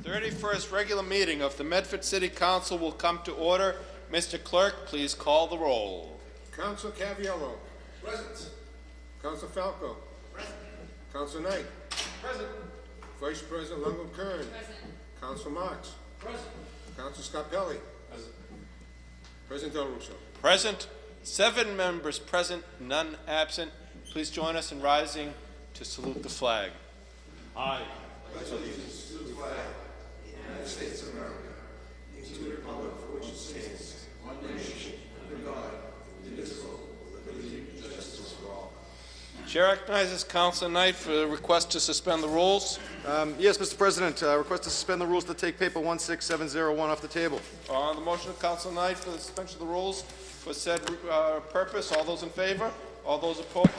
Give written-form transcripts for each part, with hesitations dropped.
31st regular meeting of the Medford City Council will come to order. Mr. Clerk, please call the roll. Councilor Caviello. Present. Councilor Falco. Present. Councilor Knight. Present. Vice President Longo-Kern. Present. Councilor Marks. Present. Councilor Scarpelli. Present. President Del Russo. Present. 7 members present, none absent. Please join us in rising to salute the flag. I pledge allegiance to the flag of the United States of America, and to the republic for which it stands, one nation, under God, indivisible, with liberty and justice for all. Chair recognizes Councilor Knight for a request to suspend the rules. Yes, Mr. President. Request to suspend the rules to take paper 16701 off the table. On the motion of Councilor Knight for the suspension of the rules for said purpose, all those in favor? All those opposed?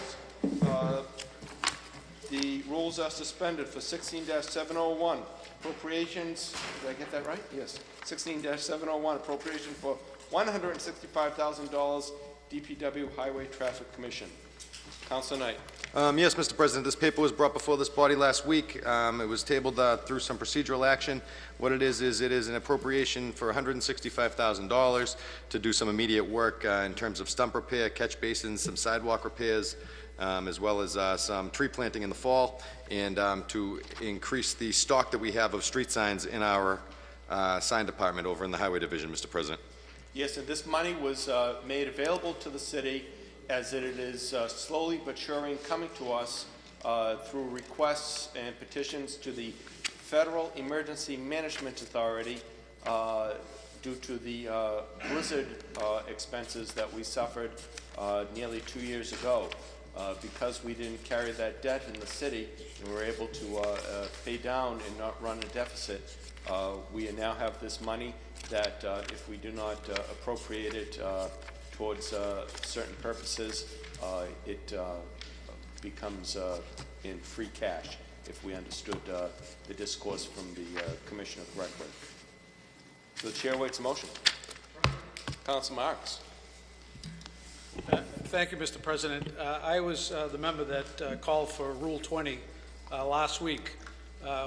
The rules are suspended for 16-701. Appropriations, did I get that right? Yes. 16-701, appropriation for $165,000, DPW Highway Traffic Commission. Councilor Knight. Yes, Mr. President. This paper was brought before this body last week. It was tabled through some procedural action. What it is an appropriation for $165,000 to do some immediate work in terms of stump repair, catch basins, some sidewalk repairs, as well as some tree planting in the fall, and to increase the stock that we have of street signs in our sign department over in the Highway Division, Mr. President. Yes, and this money was made available to the city as it is slowly but surely coming to us through requests and petitions to the Federal Emergency Management Authority due to the blizzard expenses that we suffered nearly 2 years ago. Because we didn't carry that debt in the city and we were able to pay down and not run a deficit, we now have this money that if we do not appropriate it towards certain purposes, it becomes in free cash, if we understood the discourse from the Commissioner correctly. So the Chair waits a motion. Councilor Marks. Thank you, Mr. President. I was the member that called for Rule 20 last week,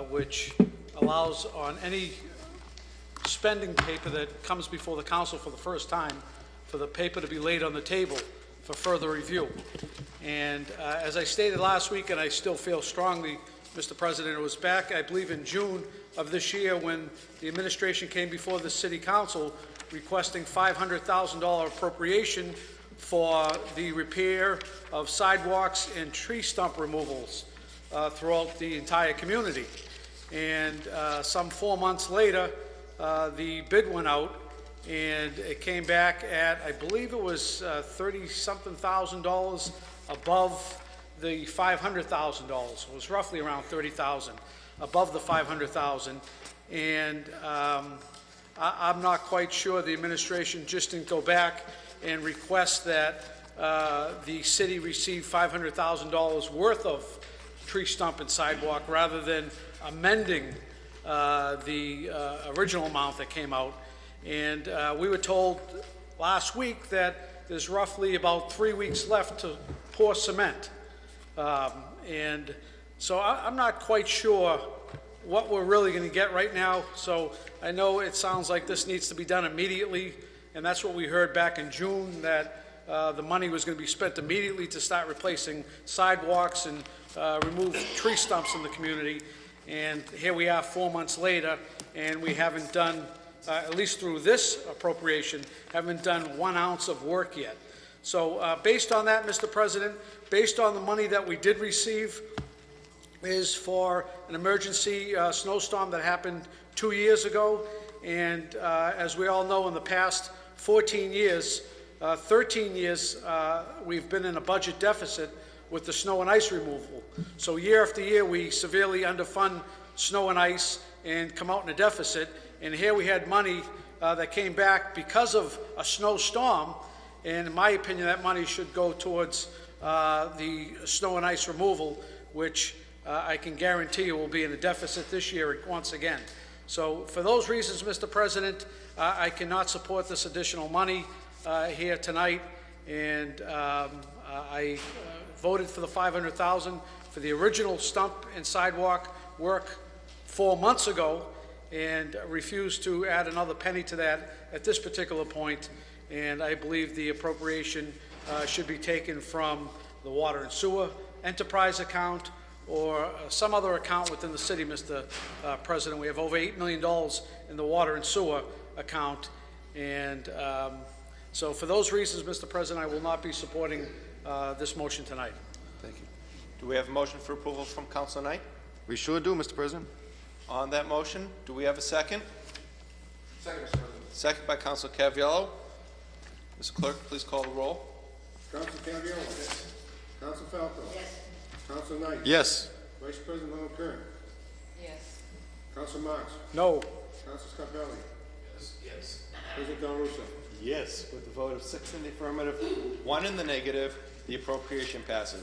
which allows on any spending paper that comes before the council for the first time for the paper to be laid on the table for further review. And as I stated last week, and I still feel strongly, Mr. President, it was back, I believe, in June of this year when the administration came before the City Council requesting $500,000 appropriation for the repair of sidewalks and tree stump removals throughout the entire community. And some 4 months later, the bid went out and it came back at, I believe it was $30-something thousand above the $500,000. It was roughly around $30,000 above the $500,000. And I'm not quite sure the administration just didn't go back and request that the city receive $500,000 worth of tree stump and sidewalk rather than amending the original amount that came out. And we were told last week that there's roughly about 3 weeks left to pour cement. And so I'm not quite sure what we're really going to get right now. So I know it sounds like this needs to be done immediately. And that's what we heard back in June, that the money was going to be spent immediately to start replacing sidewalks and remove tree stumps in the community. And here we are 4 months later, and we haven't done, at least through this appropriation, haven't done 1 ounce of work yet. So based on that, Mr. President, based on the money that we did receive is for an emergency snowstorm that happened 2 years ago. And as we all know, in the past 14 years, 13 years, we've been in a budget deficit with the snow and ice removal. So year after year, we severely underfund snow and ice and come out in a deficit. And here we had money that came back because of a snowstorm. And in my opinion, that money should go towards the snow and ice removal, which I can guarantee you will be in a deficit this year once again. So for those reasons, Mr. President, I cannot support this additional money here tonight. And I voted for the $500,000 for the original stump and sidewalk work 4 months ago. and refuse to add another penny to that at this particular point. And I believe the appropriation should be taken from the water and sewer enterprise account or some other account within the city, Mr. President. We have over $8 million in the water and sewer account. And so for those reasons, Mr. President, I will not be supporting this motion tonight. Thank you. Do we have a motion for approval from Councilor Knight? We sure do, Mr. President. On that motion, do we have a second? Second, Mr. President. Second by Councilor Caviello. Mr. Clerk, please call the roll. Council Caviello. Yes. Council Falco. Yes. Council Knight. Yes. Vice President Longo Kern. Yes. Council Marks. No. Council Scarpelli. Yes. President Del Russo. Yes. With a vote of 6 in the affirmative, 1 in the negative, the appropriation passes.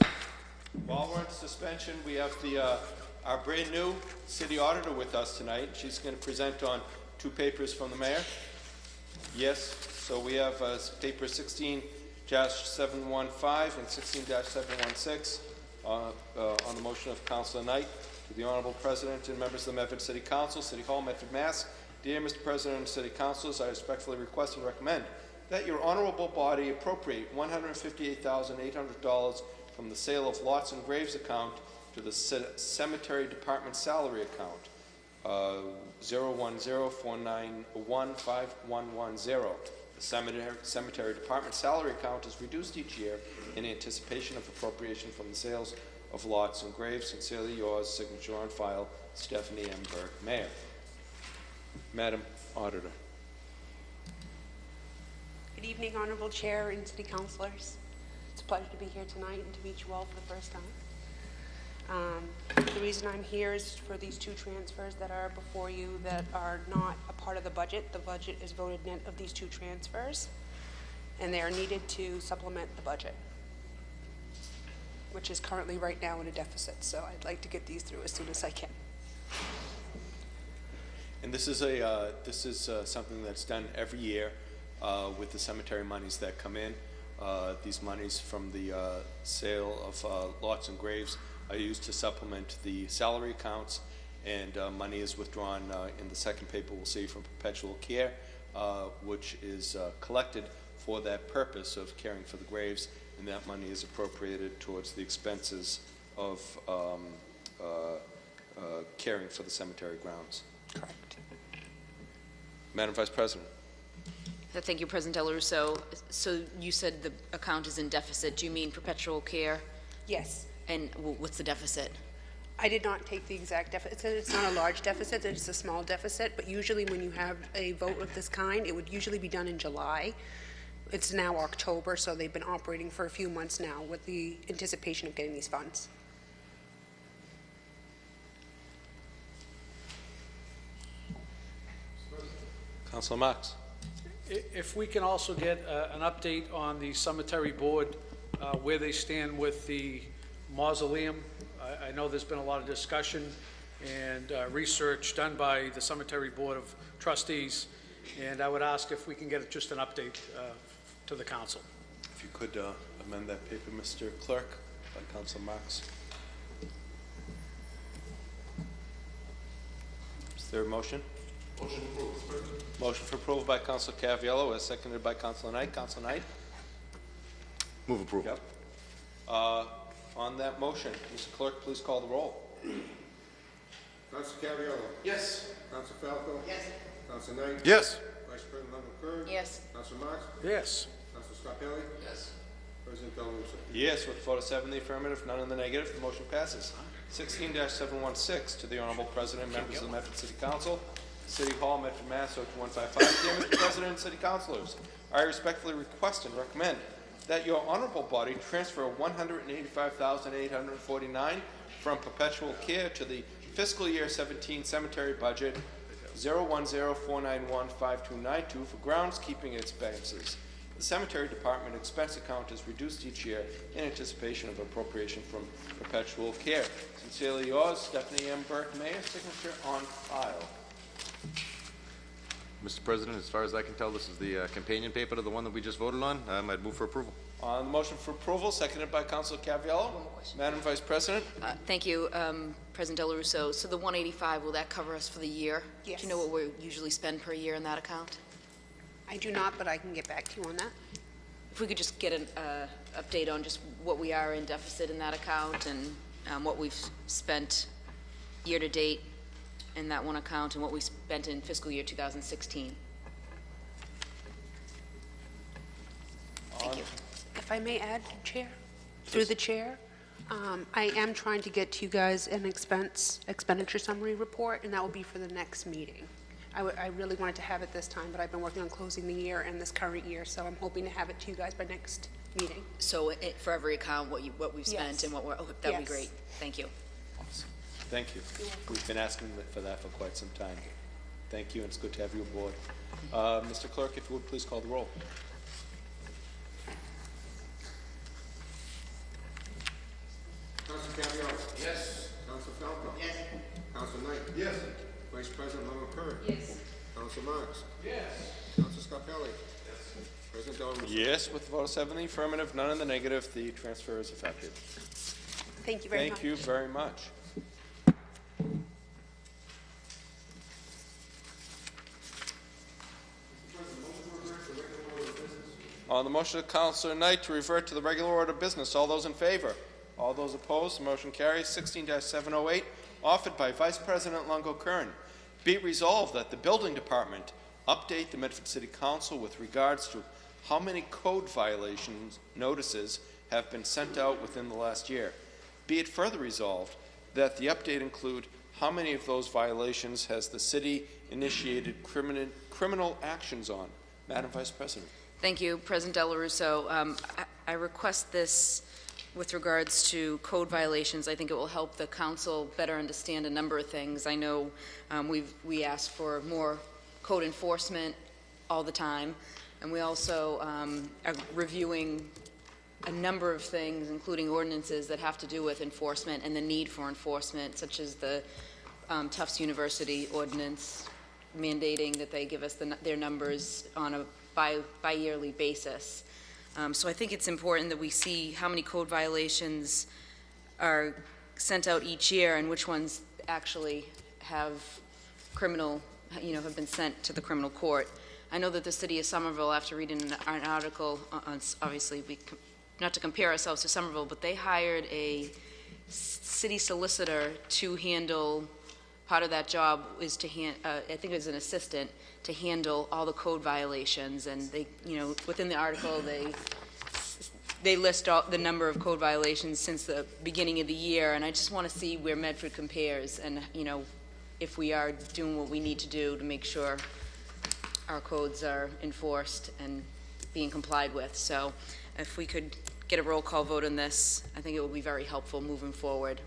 While we're on suspension, we have our brand new city auditor with us tonight. She's going to present on 2 papers from the mayor. Yes. So we have paper 16-715 and 16-716 on the motion of Councilor Knight to the Honorable President and members of the Medford City Council, City Hall, Medford, Mass. Dear Mr. President and City Councilors, I respectfully request and recommend that your honorable body appropriate $158,800 from the sale of lots and graves account to the cemetery department salary account, 010-491-5110. The cemetery department salary account is reduced each year in anticipation of appropriation from the sales of lots and graves. Sincerely yours, signature on file, Stephanie M. Burke, Mayor. Madam Auditor. Good evening, Honorable Chair and City Councilors. It's a pleasure to be here tonight and to meet you all for the first time. The reason I'm here is for these 2 transfers that are before you that are not a part of the budget. The budget is voted net of these 2 transfers, and they are needed to supplement the budget, which is currently right now in a deficit. So I'd like to get these through as soon as I can. And this is something that's done every year with the cemetery monies that come in. These monies from the sale of lots and graves are used to supplement the salary accounts, and money is withdrawn in the second paper we'll see from perpetual care, which is collected for that purpose of caring for the graves, and that money is appropriated towards the expenses of caring for the cemetery grounds. Correct. Madam Vice President. Thank you, President Del Russo. So you said the account is in deficit. Do you mean perpetual care? Yes. And what's the deficit? I did not take the exact deficit. It's not a large deficit, it's a small deficit, but usually when you have a vote of this kind, it would usually be done in July. It's now October, so they've been operating for a few months now with the anticipation of getting these funds. Councilor Marks. If we can also get an update on the cemetery board, where they stand with the mausoleum. I know there's been a lot of discussion and research done by the Cemetery Board of Trustees, and I would ask if we can get just an update to the council. If you could amend that paper, Mr. Clerk, by Councilor Marks. Is there a motion? Motion approved, Mr. President. Motion for approval by Councilor Caviello, as seconded by Councilor Knight. Councilor Knight? Move approval. Yep. On that motion, Mr. Clerk, please call the roll. Council Caviello. Yes. Council Falco. Yes. Council Knight. Yes. Vice President Longo Kern. Yes. Council Marks. Yes. Council Scarpelli. Yes. President Del Russo. Yes, with a vote of 7 in the affirmative, none in the negative, the motion passes. 16-716 to the Honorable President, members of the Medford City Council, City Hall, Medford, Mass. 02155. Dear Mr. President and City Councilors, I respectfully request and recommend that your honorable body transfer $185,849 from perpetual care to the fiscal year 17 cemetery budget 010-491-5292 for groundskeeping expenses. The cemetery department expense account is reduced each year in anticipation of appropriation from perpetual care. Sincerely yours, Stephanie M. Burke, Mayor. Signature on file. Mr. President, as far as I can tell, this is the companion paper to the one that we just voted on. I'd move for approval. On the motion for approval, seconded by Councilor Caviello. Madam Vice President? Thank you, President Del Russo. So the 185, will that cover us for the year? Yes. Do you know what we usually spend per year in that account? I do not, but I can get back to you on that. If we could just get an update on just what we are in deficit in that account and what we've spent year-to-date in that one account and what we spent in fiscal year 2016. Thank you. If I may add, Chair, through the chair, I am trying to get to you guys an expenditure summary report, and that will be for the next meeting. I really wanted to have it this time, but I've been working on closing the year and this current year, so I'm hoping to have it to you guys by next meeting. So for every account, what we've spent Yes. and what we're, oh, that'd be Yes. great. Thank you. Thank you. We've been asking for that for quite some time. Thank you, and it's good to have you aboard. Mr. Clerk, if you would please call the roll. Council Caviello. Yes. Council Falco. Yes. Council Knight. Yes. Vice President Longo Kern. Yes. Council Marks. Yes. Council Scarpelli. Yes. President Del Russo. Yes, with the vote of 7 in the affirmative, none in the negative, the transfer is effective. Thank you very much. Thank you very much. On the motion of Councilor Knight to revert to the regular order of business, all those in favor? All those opposed, the motion carries. 16-708, offered by Vice President Longo Kern. Be it resolved that the Building Department update the Medford City Council with regards to how many code violations notices have been sent out within the last year. Be it further resolved that the update include how many of those violations has the city initiated criminal actions on. Madam Vice President. Thank you, President Del Russo. I request this with regards to code violations. I think it will help the council better understand a number of things. I know we ask for more code enforcement all the time, and we also are reviewing a number of things, including ordinances that have to do with enforcement and the need for enforcement, such as the Tufts University ordinance mandating that they give us their numbers on a bi-yearly basis. So I think it's important that we see how many code violations are sent out each year and which ones actually have have been sent to the criminal court. I know that the city of Somerville, after reading an article, obviously not to compare ourselves to Somerville, but they hired a city solicitor to handle, part of that job is to I think it was an assistant, to handle all the code violations, and they, within the article, they list all the number of code violations since the beginning of the year, and I just want to see where Medford compares, and if we are doing what we need to do to make sure our codes are enforced and being complied with. So, if we could get a roll call vote on this, I think it will be very helpful moving forward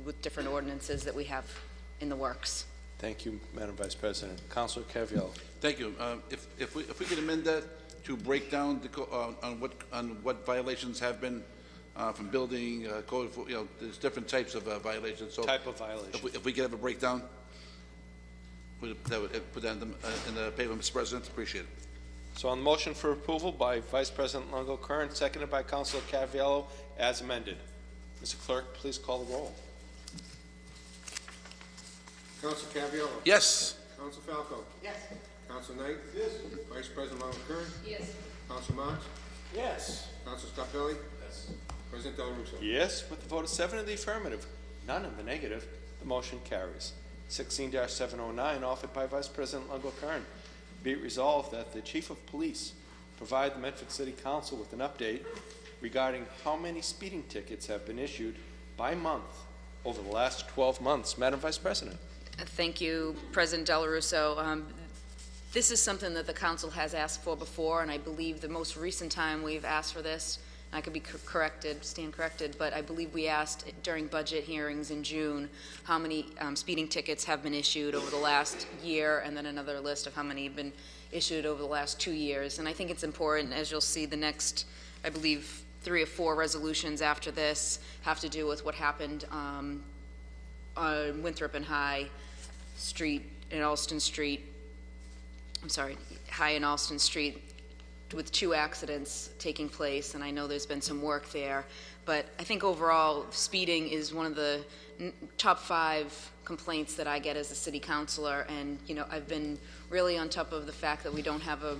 with different ordinances that we have in the works. Thank you, Madam Vice President. Councilor Caviello. Thank you. If we could amend that to break down the on what violations have been from building code, there's different types of violations. So Type of violation. if we could have a breakdown, that would put that in the paper, Mr. President. Appreciate it. So on the motion for approval by Vice President Longo Kern, seconded by Councilor Caviello, as amended. Mr. Clerk, please call the roll. Council Caviello. Yes. Council Falco. Yes. Council Knight. Yes. Vice President Longo Kern. Yes. Council Marks. Yes. Council Scarpelli. Yes. President Del Russo. Yes, with the vote of 7 in the affirmative, none in the negative, the motion carries. 16-709, offered by Vice President Longo Kern. Be it resolved that the Chief of Police provide the Medford City Council with an update regarding how many speeding tickets have been issued by month over the last 12 months. Madam Vice President. Thank you, President Del Russo. This is something that the council has asked for before, and I believe the most recent time we've asked for this, and I could be stand corrected, but I believe we asked during budget hearings in June how many speeding tickets have been issued over the last year, and then another list of how many have been issued over the last 2 years. And I think it's important, as you'll see, the next, I believe, 3 or 4 resolutions after this have to do with what happened on Winthrop and High Street and Alston Street High and Alston Street, with 2 accidents taking place, and I know there's been some work there, but I think overall speeding is one of the top 5 complaints that I get as a city councilor, and I've been really on top of the fact that we don't have a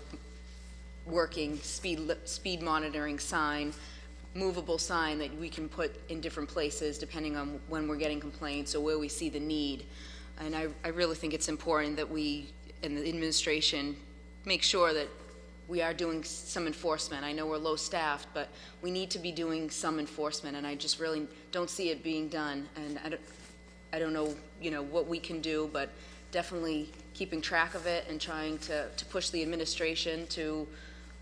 working speed monitoring sign, movable sign that we can put in different places depending on when we're getting complaints or where we see the need. And I really think it's important that we and the administration make sure that we are doing some enforcement. I know we're low-staffed, but we need to be doing some enforcement, and I just really don't see it being done. And I don't know, what we can do, but definitely keeping track of it and trying to push the administration to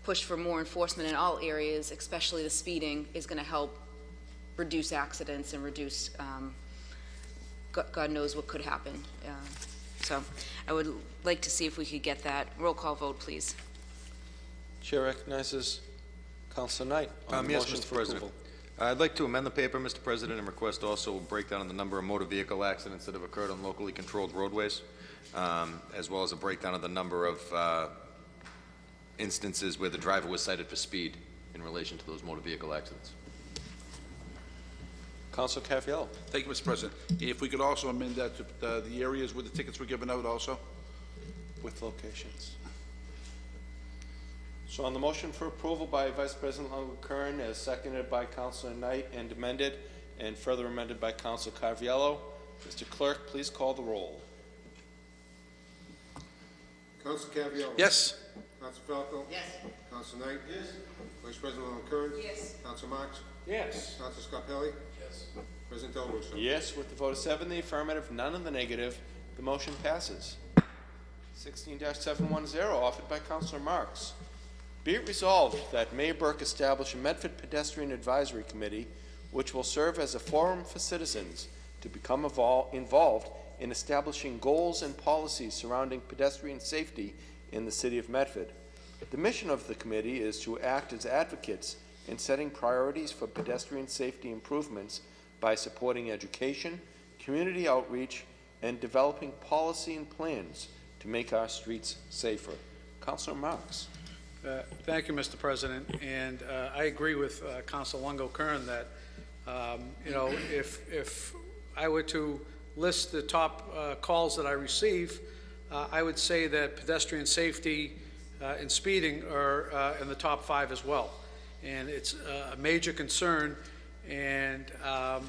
push for more enforcement in all areas, especially the speeding, is going to help reduce accidents and reduce God knows what could happen. So I would like to see if we could get that. Roll call vote, please. Chair recognizes Councilor Knight on the Yes, motion Mr. for President. approval. I'd like to amend the paper, Mr. President, and request also a breakdown of the number of motor vehicle accidents that have occurred on locally controlled roadways, as well as a breakdown of the number of instances where the driver was cited for speed in relation to those motor vehicle accidents. Councilor Carafiello. Thank you, Mr. President. If we could also amend that to the areas where the tickets were given out also. With locations. So on the motion for approval by Vice President Longo-Kern, as seconded by Councilor Knight and amended, and further amended by Councilor Carafiello, Mr. Clerk, please call the roll. Council Carafiello? Yes. Council Falco? Yes. Council Knight? Yes. Vice President Longo-Kern? Yes. Council Marks? Yes. Council Scarpelli? Yes. President Del Russo? Yes, with the vote of 7 in the affirmative, none in the negative, the motion passes. 16-710, offered by Councilor Marks. Be it resolved that Mayor Burke establish a Medford Pedestrian Advisory Committee which will serve as a forum for citizens to become involved in establishing goals and policies surrounding pedestrian safety in the city of Medford. The mission of the committee is to act as advocates in setting priorities for pedestrian safety improvements by supporting education, community outreach, and developing policy and plans to make our streets safer. Councilor Marks. Thank you, Mr. President, and I agree with Councilor Longo-Kern that if I were to list the top calls that I receive, I would say that pedestrian safety and speeding are in the top 5 as well, and it's a major concern. And I'm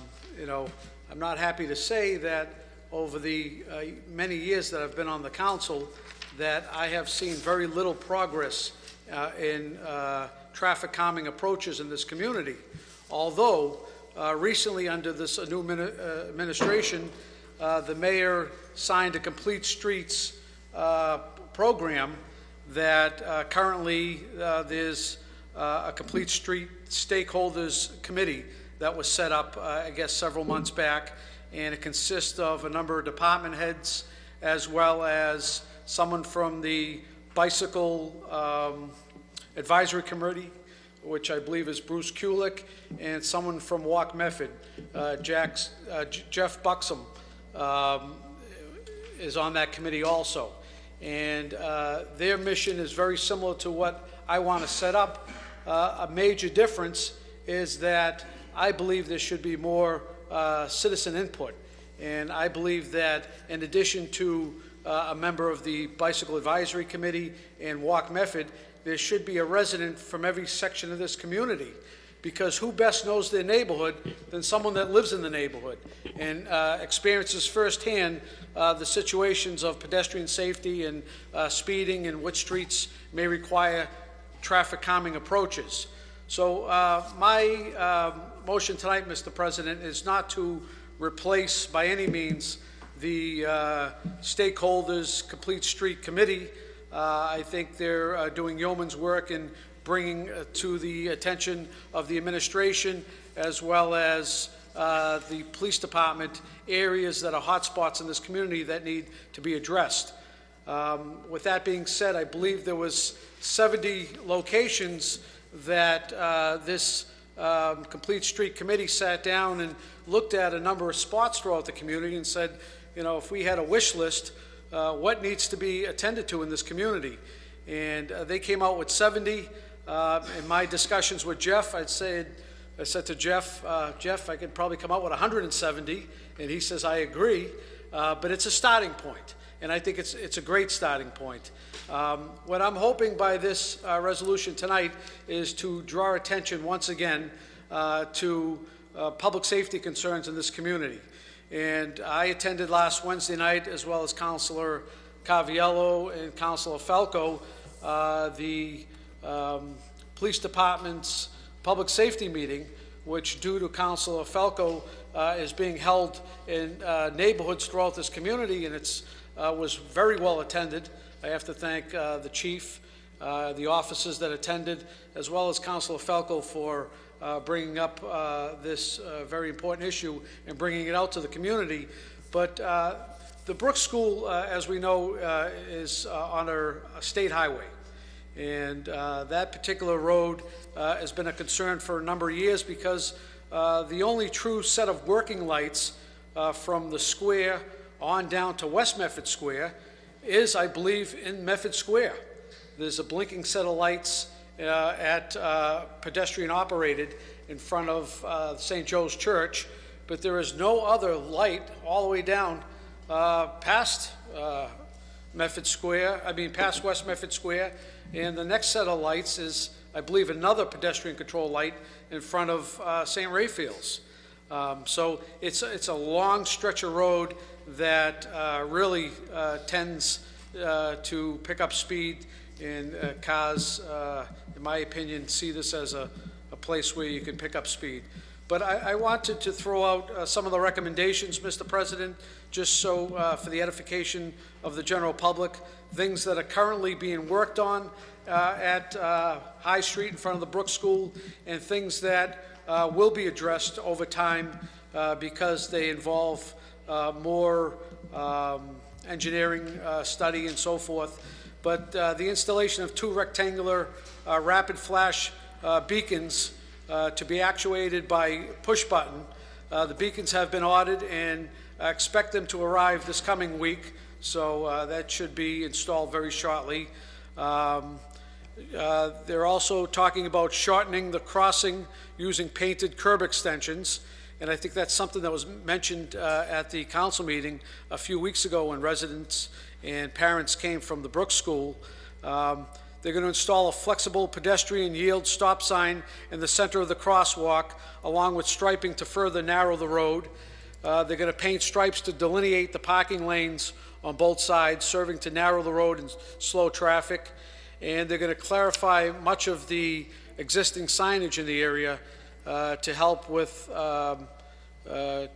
not happy to say that over the many years that I've been on the council, that I have seen very little progress in traffic calming approaches in this community. Although recently under this new administration, the mayor signed a Complete Streets program that currently there's a Complete Street Stakeholders Committee that was set up, I guess, several months back, and it consists of a number of department heads as well as someone from the Bicycle Advisory Committee, which I believe is Bruce Kulick, and someone from Walk Medford, Jeff Buxom, is on that committee also. And their mission is very similar to what I want to set up. A major difference is that I believe there should be more citizen input. And I believe that in addition to a member of the Bicycle Advisory Committee and Walk Medford, there should be a resident from every section of this community, because who best knows their neighborhood than someone that lives in the neighborhood and experiences firsthand the situations of pedestrian safety and speeding and which streets may require traffic calming approaches. So my motion tonight, Mr. President, is not to replace by any means the Stakeholders Complete Street Committee. I think they're doing yeoman's work in bringing to the attention of the administration as well as the police department areas that are hotspots in this community that need to be addressed. With that being said, I believe there was 70 locations that this Complete Street Committee sat down and looked at a number of spots throughout the community and said, if we had a wish list, what needs to be attended to in this community. And they came out with 70. In my discussions with Jeff, I said to Jeff, Jeff, I could probably come out with 170, and he says, I agree, but it's a starting point, and I think it's a great starting point. What I'm hoping by this resolution tonight is to draw attention once again to public safety concerns in this community. And I attended last Wednesday night, as well as Councilor Caviello and Councilor Falco, the police department's public safety meeting, which, due to Councilor Falco, is being held in neighborhoods throughout this community, and it's was very well attended. I have to thank the chief, the officers that attended, as well as Councilor Falco for bringing up this very important issue and bringing it out to the community. But the Brooks School, as we know, is on a state highway. And that particular road has been a concern for a number of years because the only true set of working lights from the square on down to West Medford Square is, I believe, in Medford Square. There's a blinking set of lights at pedestrian operated in front of St. Joe's Church, but there is no other light all the way down past Medford Square, past West Medford Square, and the next set of lights is, I believe, another pedestrian control light in front of St. Raphael's. So it's a long stretch of road that really tends to pick up speed, and cars, in my opinion, see this as a place where you can pick up speed. But I wanted to throw out some of the recommendations, Mr. President, just so for the edification of the general public, things that are currently being worked on at High Street in front of the Brooks School, and things that will be addressed over time because they involve more engineering study and so forth. But the installation of 2 rectangular rapid flash beacons to be actuated by push button. The beacons have been ordered, and I expect them to arrive this coming week, so that should be installed very shortly. They're also talking about shortening the crossing using painted curb extensions, and I think that's something that was mentioned at the council meeting a few weeks ago when residents and parents came from the Brooks School. They're going to install a flexible pedestrian yield stop sign in the center of the crosswalk, along with striping to further narrow the road. They're going to paint stripes to delineate the parking lanes on both sides, serving to narrow the road and slow traffic. And they're going to clarify much of the existing signage in the area to help with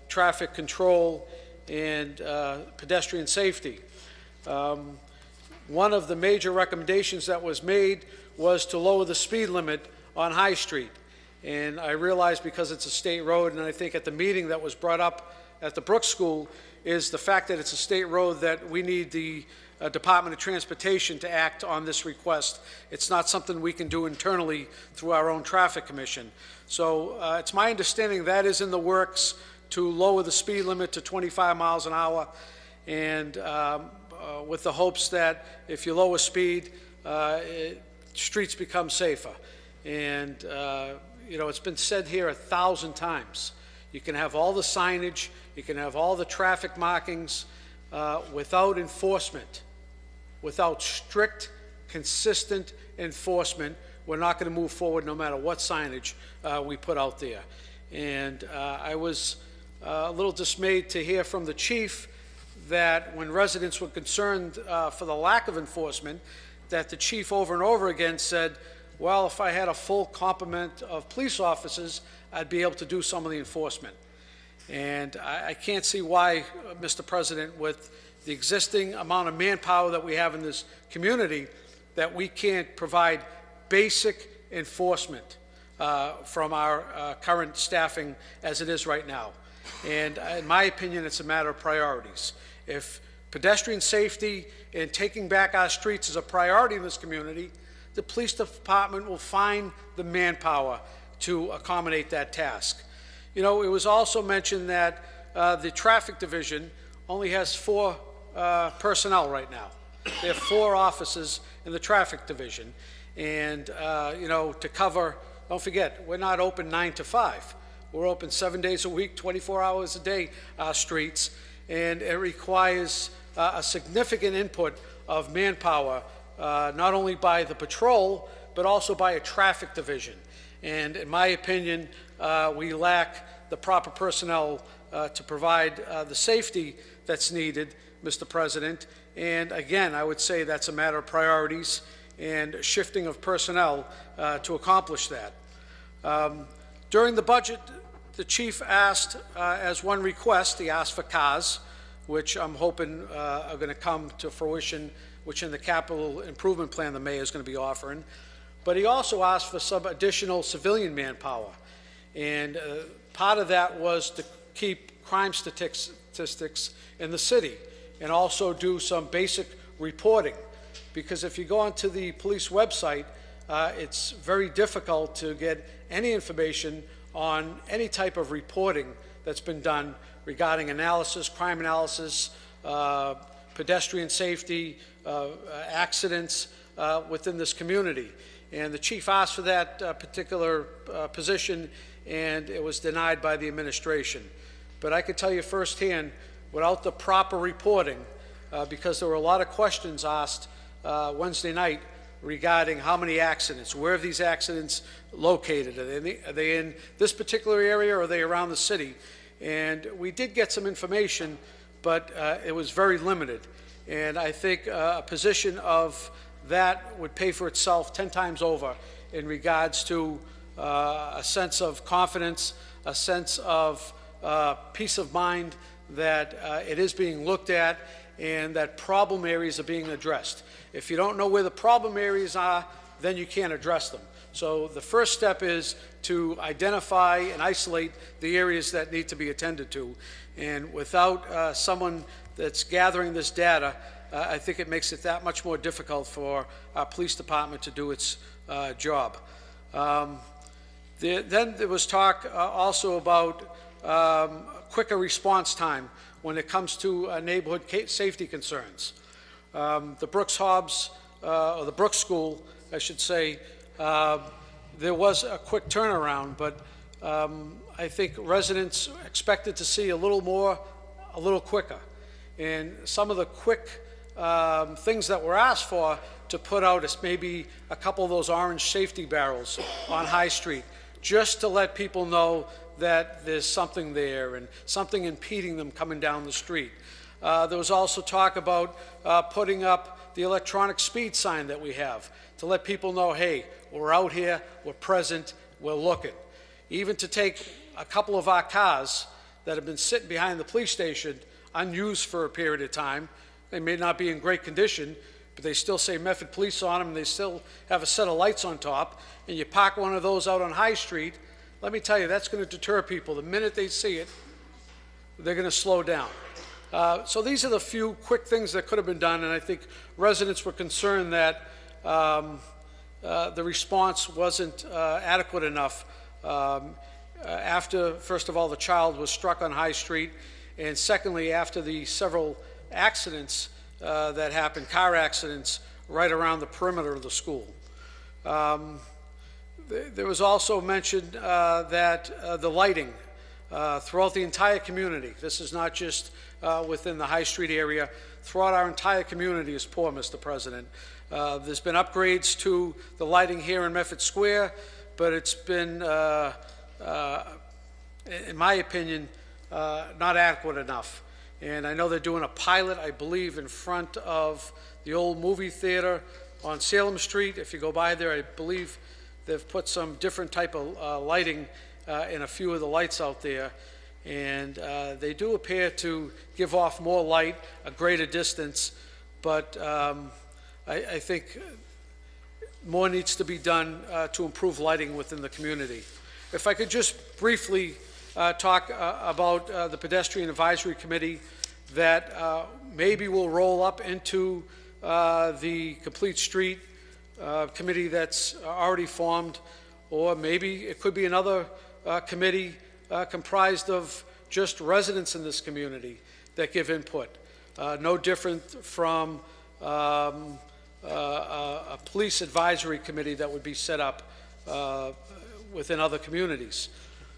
traffic control and pedestrian safety. One of the major recommendations that was made was to lower the speed limit on High Street. And I realize, because it's a state road, and I think at the meeting that was brought up at the Brooks School, is the fact that it's a state road that we need the Department of Transportation to act on this request. It's not something we can do internally through our own traffic commission. So it's my understanding that is in the works to lower the speed limit to 25 miles an hour, and with the hopes that if you lower speed, streets become safer. And you know, it's been said here 1,000 times. You can have all the signage, you can have all the traffic markings, without enforcement, without strict, consistent enforcement, we're not going to move forward no matter what signage we put out there. And I was a little dismayed to hear from the chief that when residents were concerned for the lack of enforcement, that the chief over and over again said, well, if I had a full complement of police officers, I'd be able to do some of the enforcement. And I can't see why, Mr. President, with the existing amount of manpower that we have in this community, that we can't provide basic enforcement from our current staffing as it is right now. And in my opinion, it's a matter of priorities. If pedestrian safety and taking back our streets is a priority in this community, the police department will find the manpower to accommodate that task. You know, it was also mentioned that the traffic division only has 4 personnel right now. They have 4 officers in the traffic division. And, you know, to cover, don't forget, we're not open 9 to 5. We're open 7 days a week, 24 hours a day, streets. And it requires a significant input of manpower, not only by the patrol, but also by a traffic division. And in my opinion, we lack the proper personnel to provide the safety that's needed, Mr. President. And again, I would say that's a matter of priorities and shifting of personnel to accomplish that. During the budget, the chief asked, as one request, he asked for cars, which I'm hoping are going to come to fruition, which in the capital improvement plan the mayor is going to be offering. But he also asked for some additional civilian manpower. And part of that was to keep crime statistics in the city and also do some basic reporting. Because if you go onto the police website, it's very difficult to get any information on any type of reporting that's been done regarding analysis, crime analysis, pedestrian safety, accidents within this community. And the chief asked for that particular position, and it was denied by the administration. But I can tell you firsthand, without the proper reporting, because there were a lot of questions asked Wednesday night regarding how many accidents, where are these accidents located? Are they in this particular area, or are they around the city? And we did get some information, but it was very limited. And I think a position of that would pay for itself 10 times over in regards to a sense of confidence, a sense of peace of mind that it is being looked at and that problem areas are being addressed. If you don't know where the problem areas are, then you can't address them. So the first step is to identify and isolate the areas that need to be attended to. And without someone that's gathering this data, I think it makes it that much more difficult for our police department to do its job. Then there was talk also about quicker response time when it comes to neighborhood safety concerns. The Brooks Hobbs, or the Brooks School, I should say, there was a quick turnaround, but I think residents expected to see a little more, a little quicker. And some of the quick things that were asked for to put out is maybe a couple of those orange safety barrels on High Street, just to let people know that there's something there and something impeding them coming down the street. There was also talk about putting up the electronic speed sign that we have to let people know, hey, we're out here, we're present, we're looking. Even to take a couple of our cars that have been sitting behind the police station unused for a period of time. They may not be in great condition, but they still say Medford Police on them, and they still have a set of lights on top, and you park one of those out on High Street. Let me tell you, that's going to deter people. The minute they see it, they're going to slow down. So these are the few quick things that could have been done, and I think residents were concerned that the response wasn't adequate enough after, first of all, the child was struck on High Street, and secondly, after the several accidents that happened, car accidents, right around the perimeter of the school. There was also mentioned that the lighting throughout the entire community, this is not just within the High Street area, throughout our entire community is poor, Mr. President. There's been upgrades to the lighting here in Medford Square, but it's been, in my opinion, not adequate enough. And I know they're doing a pilot, I believe, in front of the old movie theater on Salem Street. If you go by there, I believe they've put some different type of lighting in a few of the lights out there. And they do appear to give off more light, a greater distance, but I think more needs to be done to improve lighting within the community. If I could just briefly talk about the Pedestrian Advisory Committee that maybe will roll up into the Complete Street Committee that's already formed, or maybe it could be another committee comprised of just residents in this community that give input. no different from a police advisory committee that would be set up within other communities.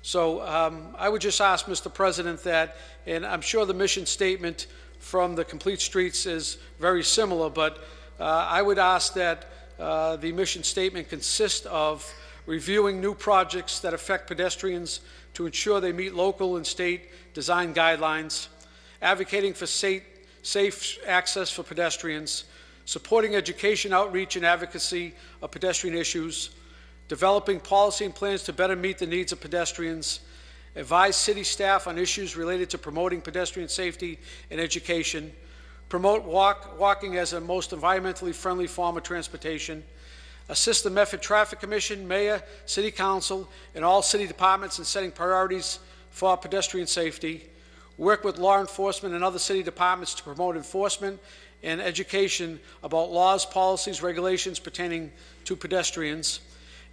So I would just ask, Mr. President, that, and I'm sure the mission statement from the Complete Streets is very similar, but I would ask that the mission statement consist of reviewing new projects that affect pedestrians to ensure they meet local and state design guidelines, advocating for safe access for pedestrians, supporting education outreach and advocacy of pedestrian issues, developing policy and plans to better meet the needs of pedestrians, advise city staff on issues related to promoting pedestrian safety and education, promote walking as a most environmentally friendly form of transportation, assist the Medford Traffic Commission, Mayor, City Council, and all city departments in setting priorities for pedestrian safety, work with law enforcement and other city departments to promote enforcement and education about laws, policies, regulations pertaining to pedestrians,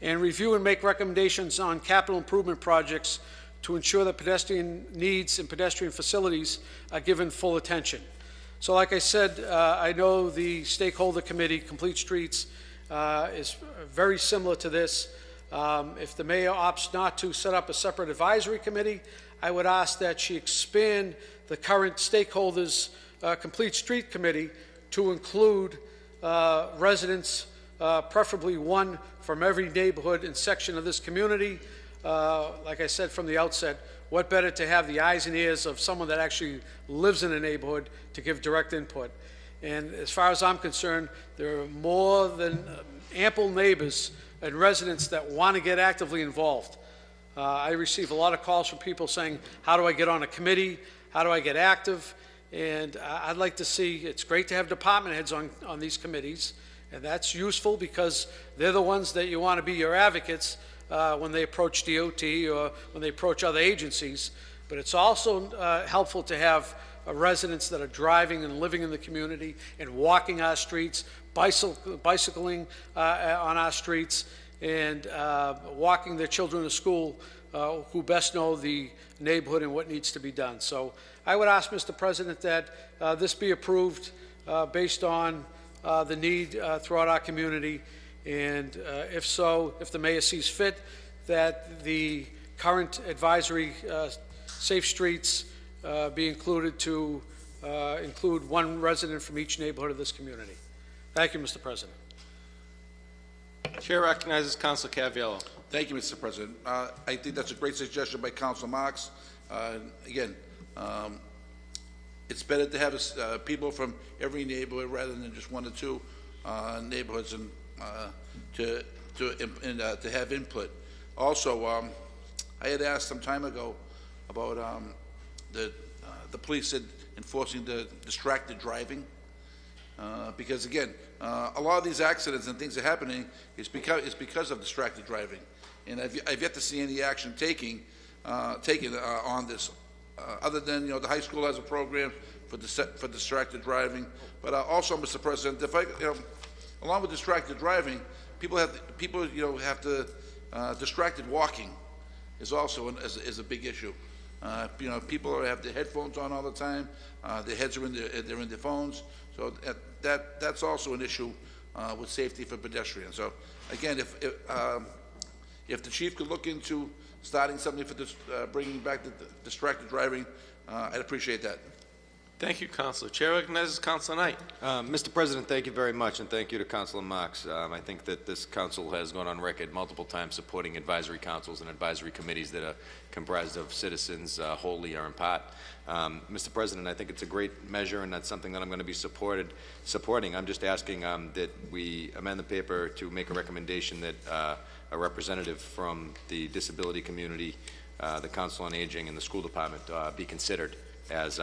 and review and make recommendations on capital improvement projects to ensure that pedestrian needs and pedestrian facilities are given full attention. So like I said, I know the stakeholder committee, Complete Streets, is very similar to this. If the mayor opts not to set up a separate advisory committee, I would ask that she expand the current stakeholders Complete Street Committee to include residents, preferably one from every neighborhood and section of this community. Like I said from the outset, what better to have the eyes and ears of someone that actually lives in a neighborhood to give direct input. And as far as I'm concerned, there are more than ample neighbors and residents that want to get actively involved. I receive a lot of calls from people saying, how do I get on a committee? How do I get active? And I'd like to see, it's great to have department heads on these committees, and that's useful because they're the ones that you want to be your advocates when they approach DOT or when they approach other agencies. But it's also helpful to have residents that are driving and living in the community and walking our streets, bicycling on our streets, and walking their children to school, who best know the neighborhood and what needs to be done. So I would ask, Mr. President, that this be approved based on the need throughout our community, and if so, if the mayor sees fit, that the current advisory Safe Streets be included to include one resident from each neighborhood of this community. Thank you, Mr. President. Chair recognizes Council Caviello. Thank you, Mr. President. I think that's a great suggestion by Council Marks. Again, it's better to have people from every neighborhood rather than just one or two neighborhoods, and to have input. Also, I had asked some time ago about the police enforcing the distracted driving, because again, a lot of these accidents and things are happening is because of distracted driving, and I've yet to see any action taken on this, other than the high school has a program for distracted driving, but also, Mr. President, if along with distracted driving, people have to distracted walking is also is a big issue. People have their headphones on all the time. Their heads are in their phones. So that's also an issue with safety for pedestrians. So again, if the chief could look into starting something for this, bringing back the distracted driving, I'd appreciate that. Thank you, Councilor. Chair recognizes Councilor Knight. Mr. President, thank you very much, and thank you to Councilor Marks. I think that this council has gone on record multiple times supporting advisory councils and advisory committees that are comprised of citizens wholly or in part. Mr. President, I think it's a great measure, and that's something that I'm going to be supporting. I'm just asking that we amend the paper to make a recommendation that a representative from the disability community, the Council on Aging, and the school department be considered as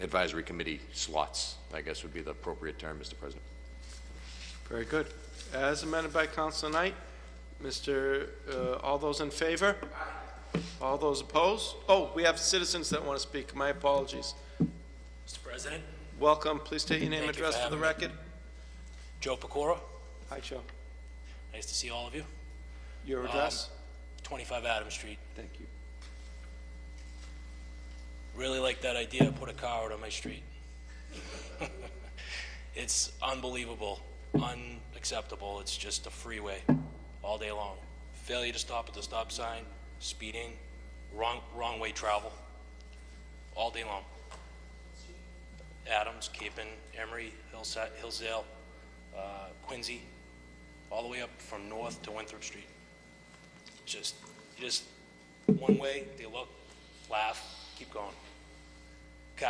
advisory committee slots, I guess would be the appropriate term, Mr. President. Very good. As amended by Councilor Knight, all those in favor? All those opposed? Oh, we have citizens that want to speak. My apologies. Mr. President. Welcome. Please state your name and address for the record. Joe Pecora. Hi, Joe. Nice to see all of you. Your address? 25 Adams Street. Thank you. Really like that idea, put a car out on my street. It's unbelievable, unacceptable. It's just a freeway all day long. Failure to stop at the stop sign, speeding, wrong way travel, all day long. Adams, Capon, Emery, Hillsdale, Quincy, all the way up from North to Winthrop Street. Just one way, they look, laugh, keep going.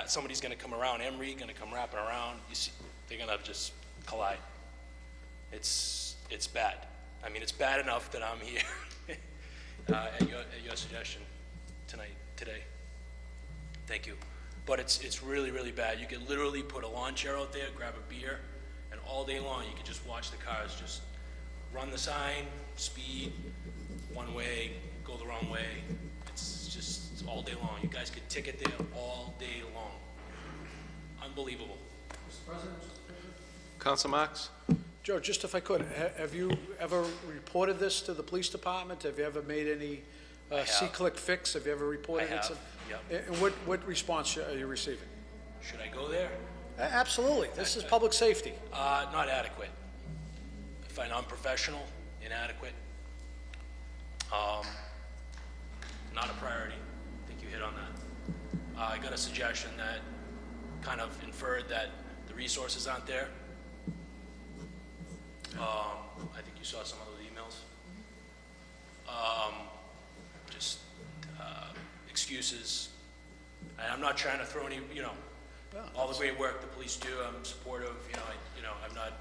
Somebody's gonna come around, Emery, gonna come wrapping around, you see, they're gonna just collide. It's bad. I mean, it's bad enough that I'm here at your suggestion today. Thank you. But it's really, really bad. You could literally put a lawn chair out there, grab a beer, and all day long you could just watch the cars just run the sign, speed, one way, go the wrong way. It's all day long. You guys could ticket there all day long. Unbelievable. Mr. President? Council Marks? Joe, just if I could, have you ever reported this to the police department? Have you ever made any see-click fix? Have you ever reported it? I have, yep. And what response are you receiving? Should I go there? Absolutely. This is public safety. Not adequate. I find unprofessional, inadequate. Not a priority. I think you hit on that. I got a suggestion that kind of inferred that the resources aren't there. I think you saw some of those emails. Just excuses. And I'm not trying to throw any, all the great work the police do. I'm supportive. I'm not.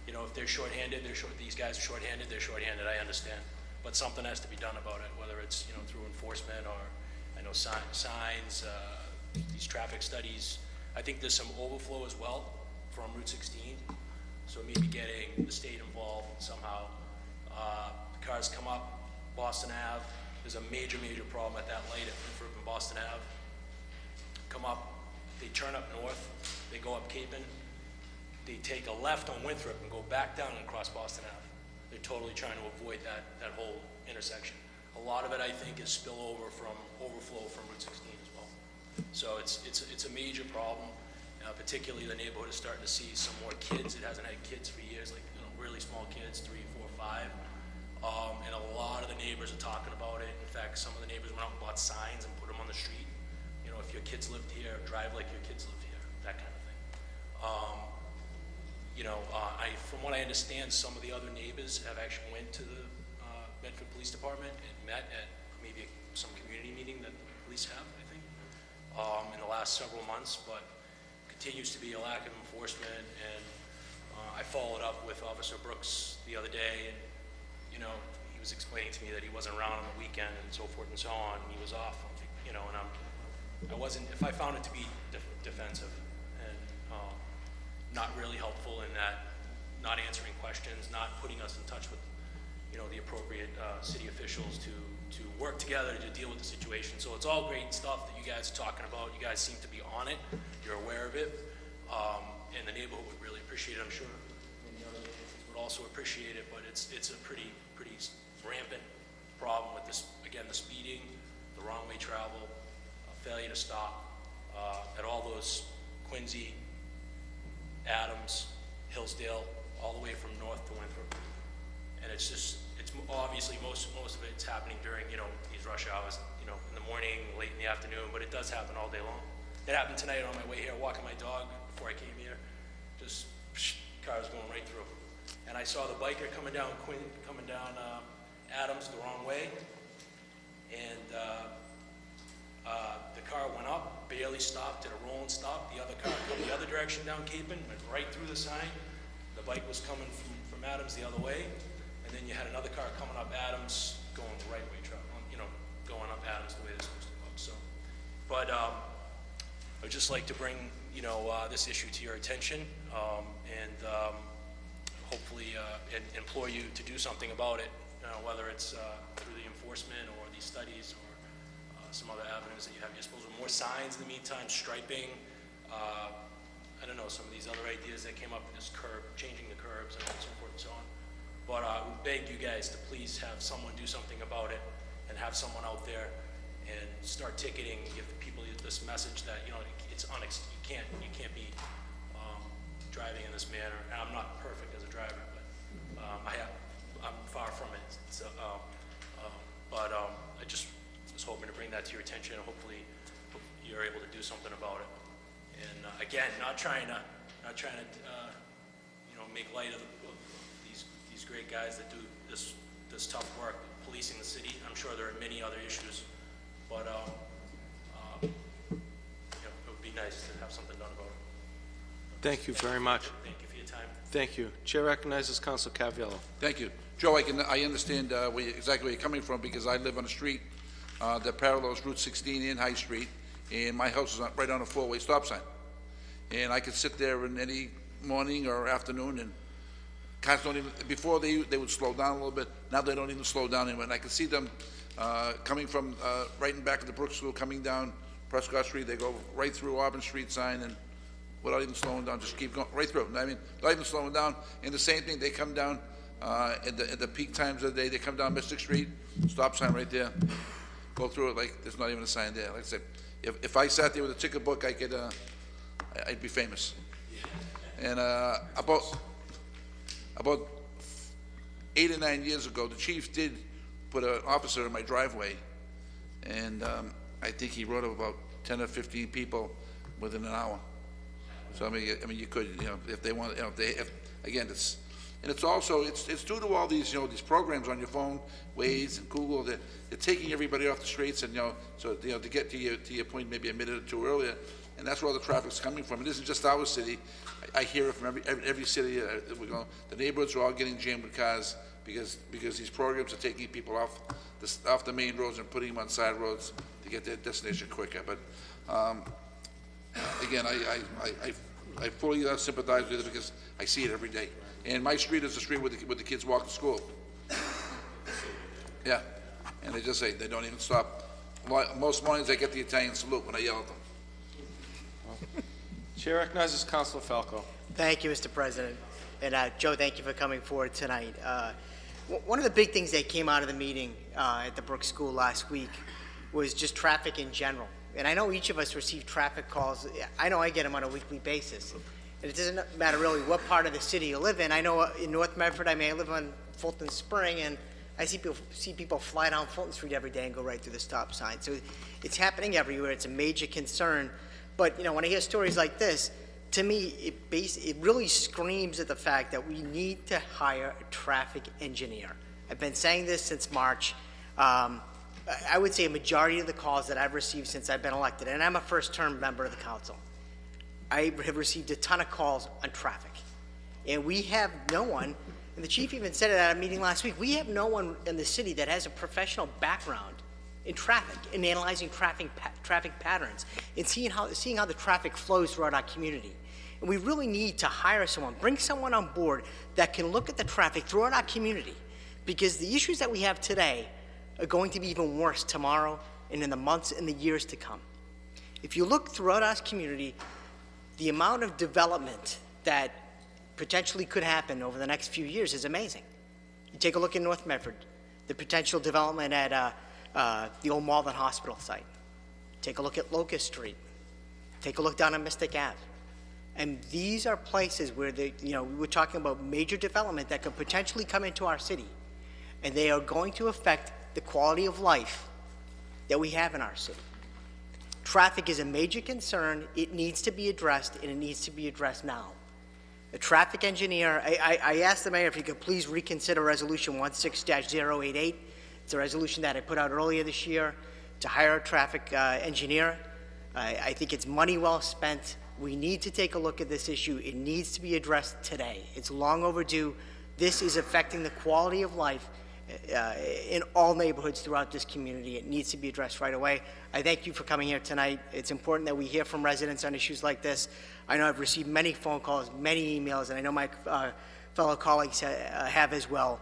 If they're shorthanded, these guys are shorthanded. They're shorthanded. I understand. But something has to be done about it, whether it's through enforcement or I know signs, these traffic studies. I think there's some overflow as well from Route 16. So maybe getting the state involved somehow. The cars come up Boston Ave. There's a major problem at that light at Medford and Boston Ave. Come up, they turn up north, they go up Capon, they take a left on Winthrop and go back down and cross Boston Ave. They're totally trying to avoid that whole intersection. A lot of it, I think, is spillover from overflow from Route 16 as well. So it's a major problem. Particularly the neighborhood is starting to see some more kids. It hasn't had kids for years, like really small kids, 3, 4, 5. And a lot of the neighbors are talking about it. In fact, some of the neighbors went out and bought signs and put them on the street. If your kids lived here, drive like your kids live here, that kind of thing. From what I understand, some of the other neighbors have actually went to the Medford Police Department and met at maybe some community meeting that the police have, I think, in the last several months, but continues to be a lack of enforcement. And I followed up with Officer Brooks the other day, and he was explaining to me that he wasn't around on the weekend and so forth and so on, and he was off. And I wasn't. If I found it to be defensive and not really helpful in that, not answering questions, not putting us in touch with the appropriate city officials to work together to deal with the situation. So it's all great stuff that you guys are talking about. You guys seem to be on it. You're aware of it. And the neighborhood would really appreciate it, I'm sure. Many other neighborhoods would also appreciate it, but it's a pretty rampant problem with this, again, the speeding, the wrong way travel, failure to stop at all those Quincy, Adams, Hillsdale, all the way from North to Winthrop. And it's obviously most of it's happening during, these rush hours, in the morning, late in the afternoon, but it does happen all day long. It happened tonight on my way here, walking my dog before I came here. Just cars going right through. And I saw the biker coming down Adams the wrong way, and the car went up, barely stopped, did a rolling stop. The other car come the other direction down Capon, went right through the sign. The bike was coming from Adams the other way, and then you had another car coming up Adams going the right way, going up Adams the way they're supposed to go. So, but I would just like to bring this issue to your attention, and hopefully implore you to do something about it, whether it's through the enforcement or these studies or some other avenues that you have at your disposal. More signs in the meantime, striping, I don't know, some of these other ideas that came up, this changing the curbs and so forth and so on. But I would beg you guys to please have someone do something about it and have someone out there and start ticketing, give people this message that, you know, you can't be driving in this manner. And I'm not perfect as a driver, but I'm far from it. So, I just was hoping to bring that to your attention, and hopefully you're able to do something about it. And again, not trying to you know, make light of these great guys that do this tough work policing the city. I'm sure there are many other issues, but you know, it would be nice to have something done about it. Thank you very much. Thank you for your time. Thank you. Chair recognizes Council Caviello. Thank you. Joe, I understand exactly where you're coming from, because I live on a street that parallels Route 16 and High Street, and my house is right on a four-way stop sign. And I could sit there in any morning or afternoon, and cars don't even, before they would slow down a little bit, now they don't even slow down anymore. And I can see them coming from right in back of the Brooks School, coming down Prescott Street. They go right through Auburn Street sign, and without even slowing down, just keep going right through. I mean, not even slowing down. And the same thing, they come down at the peak times of the day. They come down Mystic Street, stop sign right there, go through it like there's not even a sign there. Like I said, if I sat there with a ticket book, I could, I'd be famous. And about 8 or 9 years ago, the chief did put an officer in my driveway, and I think he wrote up about 10 or 15 people within an hour. So I mean, you could, you know, if they want, you know, again, it's also due to all these, you know, these programs on your phone, Waze and Google, that they're taking everybody off the streets, and, you know, so, you know, to get to your point maybe a minute or two earlier, and that's where all the traffic's coming from. It isn't just our city. I hear it from every city. The neighborhoods are all getting jammed with cars because these programs are taking people off the main roads and putting them on side roads to get their destination quicker. But again, I fully sympathize with it because I see it every day. And my street is the street where the kids walk to school. Yeah, and they just say they don't even stop. Most mornings I get the Italian salute when I yell at them. Chair recognizes Councilor Falco. Thank you, Mr. President. And Joe, thank you for coming forward tonight. One of the big things that came out of the meeting at the Brooks School last week was just traffic in general. And I know each of us receive traffic calls. I know I get them on a weekly basis. And it doesn't matter really what part of the city you live in. I know in North Medford, I may live on Fulton Spring, and I see people fly down Fulton Street every day and go right through the stop sign. So it's happening everywhere. It's a major concern. But, you know, when I hear stories like this, to me, it really screams at the fact that we need to hire a traffic engineer. I've been saying this since March. I would say a majority of the calls that I've received since I've been elected, and I'm a first-term member of the council, I have received a ton of calls on traffic. And we have no one, and the chief even said it at a meeting last week, we have no one in the city that has a professional background in traffic, in analyzing traffic patterns, and seeing how the traffic flows throughout our community. And we really need to hire someone, bring someone on board that can look at the traffic throughout our community, because the issues that we have today are going to be even worse tomorrow and in the months and the years to come. If you look throughout our community, the amount of development that potentially could happen over the next few years is amazing. You take a look in North Medford, the potential development at the old Malvern Hospital site. Take a look at Locust Street. Take a look down on Mystic Ave. And these are places where we were talking about major development that could potentially come into our city, and they are going to affect the quality of life that we have in our city. Traffic is a major concern. It needs to be addressed, and it needs to be addressed now. The traffic engineer, I asked the mayor if he could please reconsider Resolution 16-088. It's a resolution that I put out earlier this year to hire a traffic engineer. I think it's money well spent. We need to take a look at this issue. It needs to be addressed today. It's long overdue. This is affecting the quality of life in all neighborhoods throughout this community. It needs to be addressed right away. I thank you for coming here tonight. It's important that we hear from residents on issues like this. I know I've received many phone calls, many emails, and I know my fellow colleagues have as well.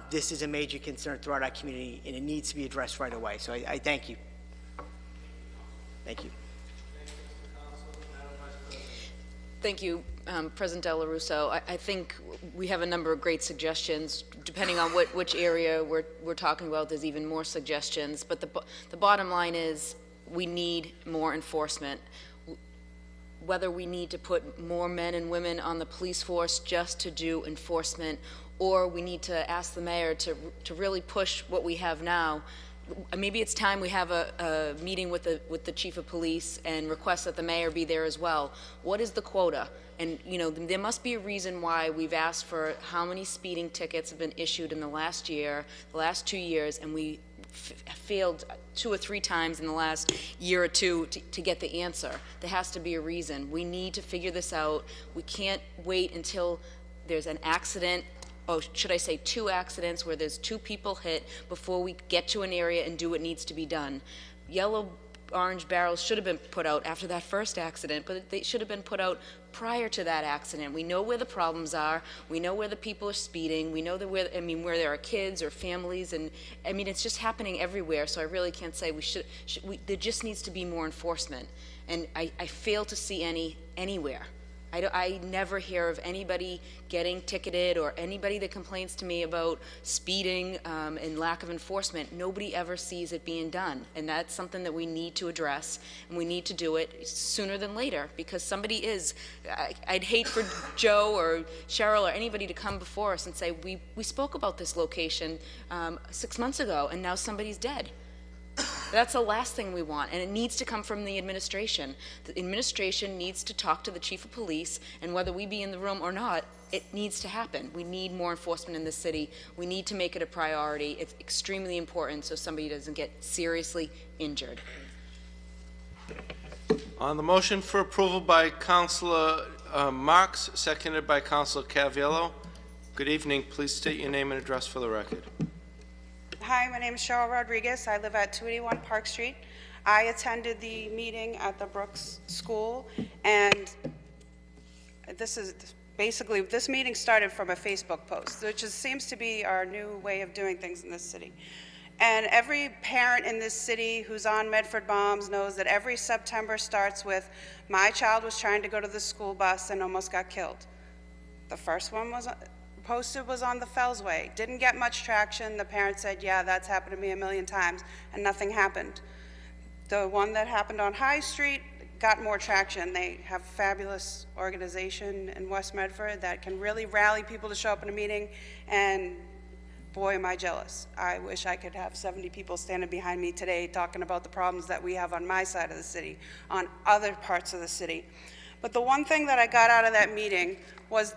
This is a major concern throughout our community, and it needs to be addressed right away. So I thank you. Thank you. Thank you, President Del Russo. I think we have a number of great suggestions. Depending on which area we're talking about, there's even more suggestions. But the bottom line is we need more enforcement. Whether we need to put more men and women on the police force just to do enforcement, or we need to ask the mayor to really push what we have now. Maybe it's time we have a meeting with the chief of police and request that the mayor be there as well. What is the quota? And, you know, there must be a reason why we've asked for how many speeding tickets have been issued in the last year, the last 2 years, and we failed 2 or 3 times in the last year or two to get the answer. There has to be a reason. We need to figure this out. We can't wait until there's an accident, or should I say 2 accidents, where there's 2 people hit before we get to an area and do what needs to be done. Yellow, orange barrels should have been put out after that first accident, but they should have been put out prior to that accident. We know where the problems are. We know where the people are speeding. We know that where there are kids or families, and I mean, it's just happening everywhere. So I really can't say there just needs to be more enforcement, and I fail to see any anywhere. I never hear of anybody getting ticketed or anybody that complains to me about speeding and lack of enforcement. Nobody ever sees it being done, and that's something that we need to address, and we need to do it sooner than later, because somebody is, I'd hate for Joe or Cheryl or anybody to come before us and say, we spoke about this location 6 months ago, and now somebody's dead. That's the last thing we want, and it needs to come from the administration. The administration needs to talk to the chief of police, and whether we be in the room or not, it needs to happen. We need more enforcement in this city. We need to make it a priority. It's extremely important so somebody doesn't get seriously injured. On the motion for approval by Councilor Marks, seconded by Councilor Caviello. Good evening. Please state your name and address for the record. Hi, my name is Cheryl Rodriguez. I live at 281 Park Street. I attended the meeting at the Brooks School, and this meeting started from a Facebook post, which seems to be our new way of doing things in this city. And every parent in this city who's on Medford Bombs knows that every September starts with, my child was trying to go to the school bus and almost got killed. The first one was posted was on the Fellsway. Didn't get much traction. The parent said, yeah, that's happened to me a million times, and nothing happened. The one that happened on High Street got more traction. They have a fabulous organization in West Medford that can really rally people to show up in a meeting, and boy, am I jealous. I wish I could have 70 people standing behind me today talking about the problems that we have on my side of the city, on other parts of the city. But the one thing that I got out of that meeting was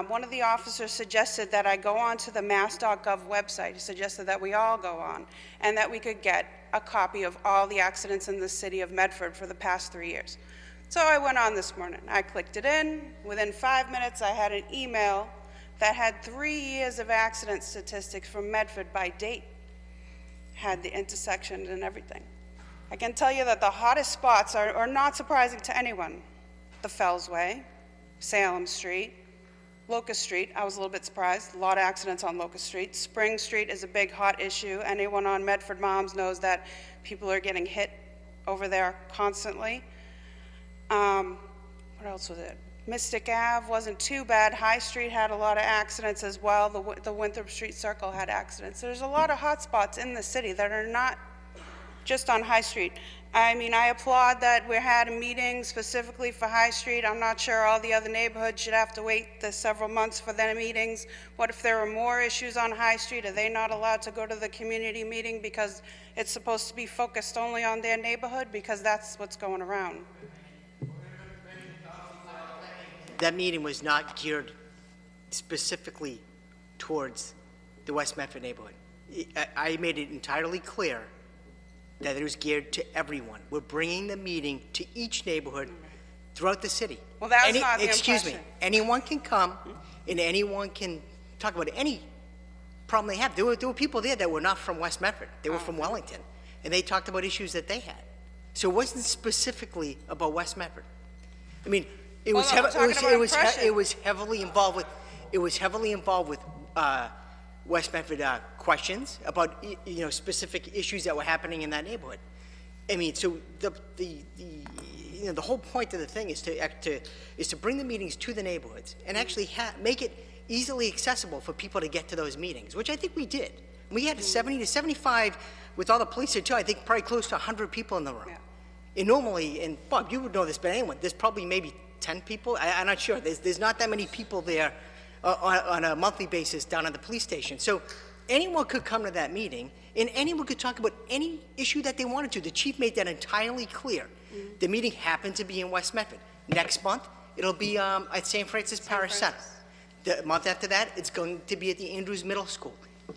one of the officers suggested that I go on to the mass.gov website. He suggested that we all go on, and that we could get a copy of all the accidents in the city of Medford for the past 3 years. So I went on this morning. I clicked it in. Within 5 minutes, I had an email that had 3 years of accident statistics from Medford by date. Had the intersections and everything. I can tell you that the hottest spots are not surprising to anyone. The Fellsway, Salem Street, Locust Street. I was a little bit surprised. A lot of accidents on Locust Street. Spring Street is a big hot issue. Anyone on Medford Moms knows that people are getting hit over there constantly. What else was it? Mystic Ave wasn't too bad. High Street had a lot of accidents as well. The Winthrop Street Circle had accidents. There's a lot of hot spots in the city that are not just on High Street. I mean, I applaud that we had a meeting specifically for High Street. I'm not sure all the other neighborhoods should have to wait the several months for their meetings. What if there are more issues on High Street? Are they not allowed to go to the community meeting because it's supposed to be focused only on their neighborhood? Because that's what's going around. That meeting was not geared specifically towards the West Medford neighborhood. I made it entirely clear that it was geared to everyone. We're bringing the meeting to each neighborhood throughout the city. Well, that was not the excuse me, impression. anyone can come and anyone can talk about any problem they have. There were people there that were not from West Medford. They were from Wellington, and they talked about issues that they had. So it wasn't specifically about West Medford. I mean, it was heavily involved with West Medford questions about specific issues that were happening in that neighborhood. I mean, so the whole point of the thing is to bring the meetings to the neighborhoods and actually make it easily accessible for people to get to those meetings, which I think we did. We had 70 to 75 with all the police there too. I think probably close to 100 people in the room. Yeah. And normally, and Bob, you would know this better than anyone, there's probably maybe 10 people. I'm not sure. There's not that many people there on a monthly basis down at the police station. So anyone could come to that meeting, and anyone could talk about any issue that they wanted to. The chief made that entirely clear. The meeting happened to be in West Medford. Next month, it'll be at St. Francis Parish Center. The month after that, it's going to be at the Andrews Middle School.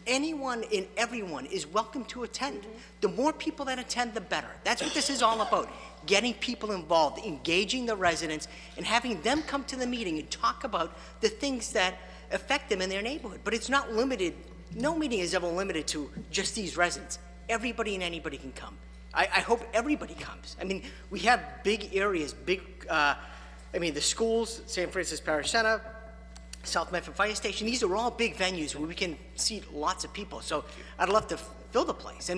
Anyone and everyone is welcome to attend. The more people that attend, the better. That's what this is all about. Getting people involved, engaging the residents, and having them come to the meeting and talk about the things that affect them in their neighborhood. But it's not limited. No meeting is ever limited to just these residents. Everybody and anybody can come. I hope everybody comes. I mean, we have big areas, the schools, St. Francis Parish Center, South Medford Fire Station, these are all big venues where we can seat lots of people. So I'd love to fill the place.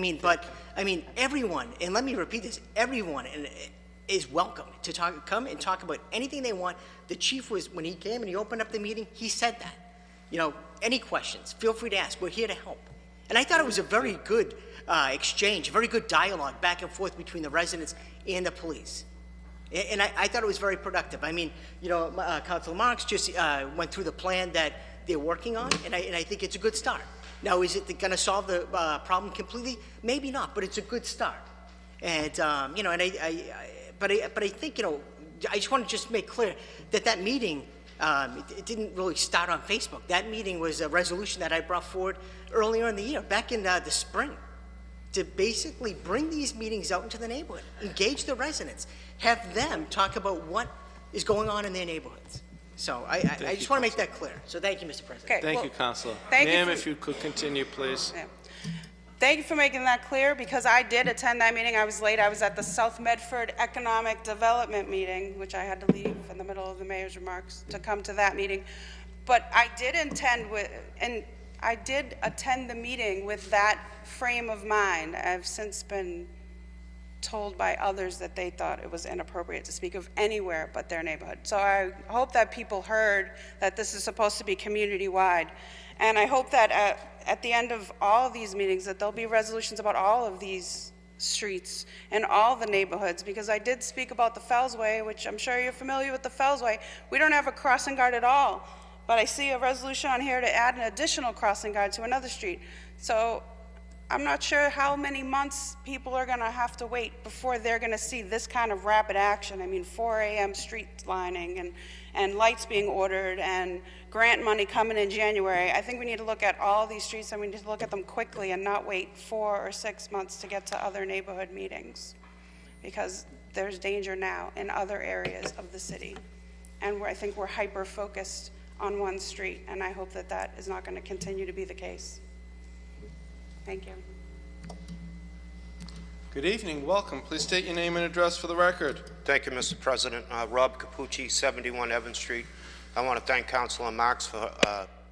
Everyone, and let me repeat this, everyone is welcome to come and talk about anything they want. The chief was, when he came and he opened up the meeting, he said that. Any questions, feel free to ask. We're here to help. And I thought it was a very good exchange, a very good dialogue back and forth between the residents and the police. And I thought it was very productive. Councilor Marks just went through the plan that they're working on, and I think it's a good start. Now, is it going to solve the problem completely? Maybe not, but it's a good start. And but I think I just want to just make clear that meeting it didn't really start on Facebook. That meeting was a resolution that I brought forward earlier in the year, back in the spring, to basically bring these meetings out into the neighborhood, engage the residents, have them talk about what is going on in their neighborhoods. So I just want to make that clear. So thank you, Mr. President. Okay, Thank you, Councilor. Ma'am, if you could continue, please. Yeah. Thank you for making that clear, because I did attend that meeting. I was late. I was at the South Medford Economic Development meeting, which I had to leave in the middle of the mayor's remarks to come to that meeting. But I did attend the meeting with that frame of mind. I've since been told by others that they thought it was inappropriate to speak of anywhere but their neighborhood. So I hope that people heard that this is supposed to be community-wide. And I hope that at the end of all of these meetings that there'll be resolutions about all of these streets and all the neighborhoods, because I did speak about the Fellsway, which I'm sure you're familiar with the Fellsway. We don't have a crossing guard at all, but I see a resolution on here to add an additional crossing guard to another street. So I'm not sure how many months people are going to have to wait before they're going to see this kind of rapid action. 4 a.m. street lining and lights being ordered and grant money coming in January. I think we need to look at all these streets, and we need to look at them quickly and not wait 4 or 6 months to get to other neighborhood meetings, because there's danger now in other areas of the city. And I think we're hyper-focused on one street, and I hope that that is not going to continue to be the case. Thank you. Good evening. Welcome. Please state your name and address for the record. Thank you, Mr. President. Rob Capucci, 71 Evans Street. I want to thank Councilor Marks for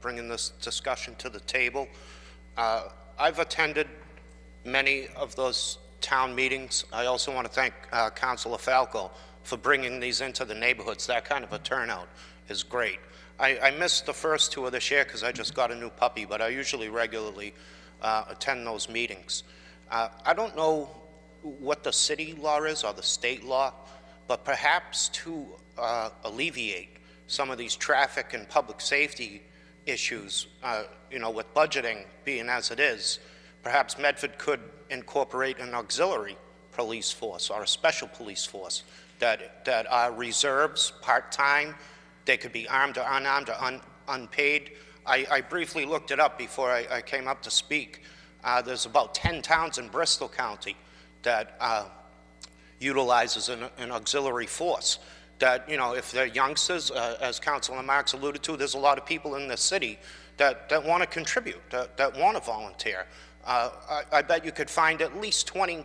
bringing this discussion to the table. I've attended many of those town meetings. I also want to thank Councilor Falco for bringing these into the neighborhoods. That kind of a turnout is great. I missed the first two of this year because I just got a new puppy, but I usually regularly attend those meetings. I don't know what the city law is or the state law, but perhaps to alleviate some of these traffic and public safety issues, with budgeting being as it is, perhaps Medford could incorporate an auxiliary police force or a special police force that are reserves, part-time. They could be armed or unarmed or unpaid. I briefly looked it up before I came up to speak. There's about 10 towns in Bristol County that utilizes an auxiliary force. That, if they're youngsters, as Councilor Marks alluded to, there's a lot of people in the city that want to contribute, that want to volunteer. I bet you could find at least 20,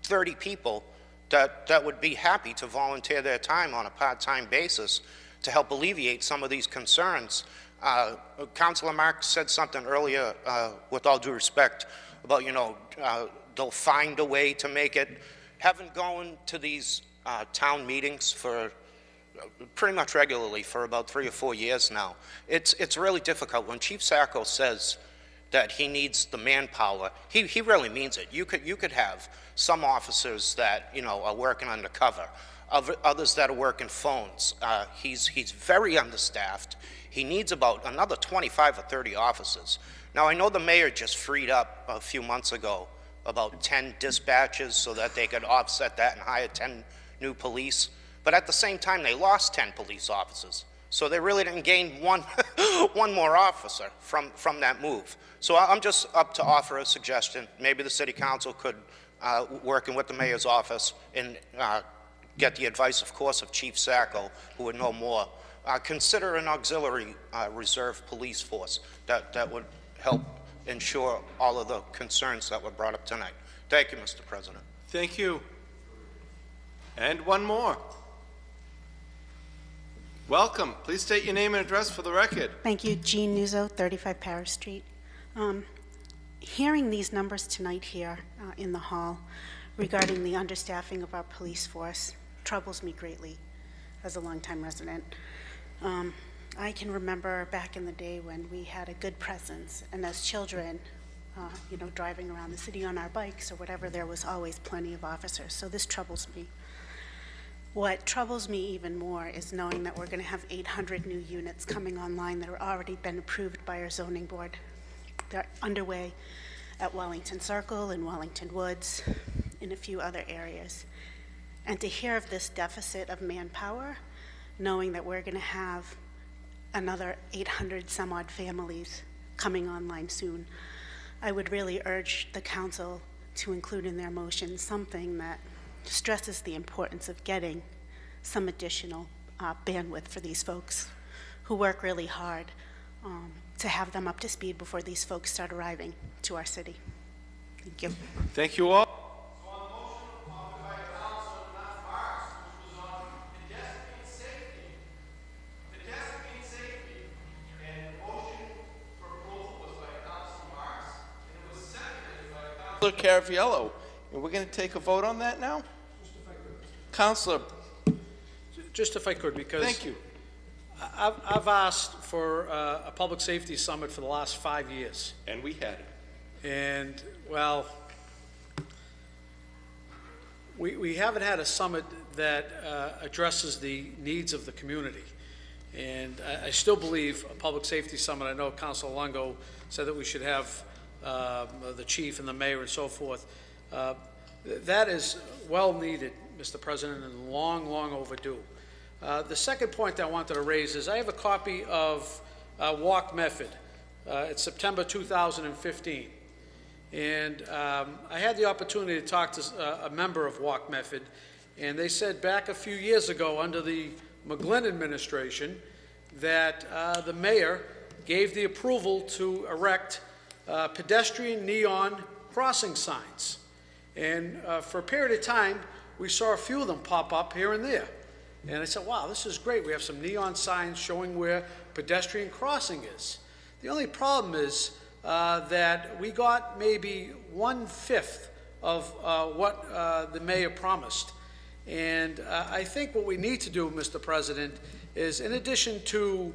30 people that would be happy to volunteer their time on a part-time basis to help alleviate some of these concerns. Councilor Marks said something earlier, with all due respect, about, they'll find a way to make it. Having gone to these town meetings for pretty much regularly for about 3 or 4 years now. It's really difficult. When Chief Sacco says that he needs the manpower, he really means it. You could have some officers that, you know, are working undercover, others that are working phones. He's very understaffed. He needs about another 25 or 30 officers. Now, I know the mayor just freed up a few months ago about 10 dispatches so that they could offset that and hire 10 new police. But at the same time, they lost 10 police officers. So they really didn't gain one more officer from that move. So I'm just up to offer a suggestion. Maybe the city council could, working with the mayor's office, and get the advice, of course, of Chief Sacco, who would know more. Consider an auxiliary reserve police force that would help ensure all of the concerns that were brought up tonight. Thank you, Mr. President. Thank you. And one more. Welcome. Please state your name and address for the record. Thank you. Jean Nuzzo, 35 Paris Street. Hearing these numbers tonight here in the hall regarding the understaffing of our police force troubles me greatly as a longtime resident. I can remember back in the day when we had a good presence, and as children, you know, driving around the city on our bikes or whatever, there was always plenty of officers. So this troubles me. What troubles me even more is knowing that we're going to have 800 new units coming online that have already been approved by our zoning board. They're underway at Wellington Circle and Wellington Woods, in a few other areas. And to hear of this deficit of manpower, knowing that we're going to have another 800 some odd families coming online soon, I would really urge the council to include in their motion something that stresses the importance of getting some additional bandwidth for these folks who work really hard, to have them up to speed before these folks start arriving to our city. Thank you. Thank you all. Caraviello, and we're going to take a vote on that now? Councilor. Just if I could, because Thank you. I've asked for a public safety summit for the last 5 years. And we had it. And, well, we haven't had a summit that addresses the needs of the community. And I still believe a public safety summit, I know Councilor Longo said that we should have the chief and the mayor and so forth. That is well needed, Mr. President, and long, long overdue. The second point I wanted to raise is I have a copy of Walk Medford. It's September 2015. And I had the opportunity to talk to a member of Walk Medford, and they said back a few years ago under the McGlynn administration that the mayor gave the approval to erect pedestrian neon crossing signs. And for a period of time, we saw a few of them pop up here and there. And I said, wow, this is great. We have some neon signs showing where pedestrian crossing is. The only problem is that we got maybe 1/5 of what the mayor promised. And I think what we need to do, Mr. President, is in addition to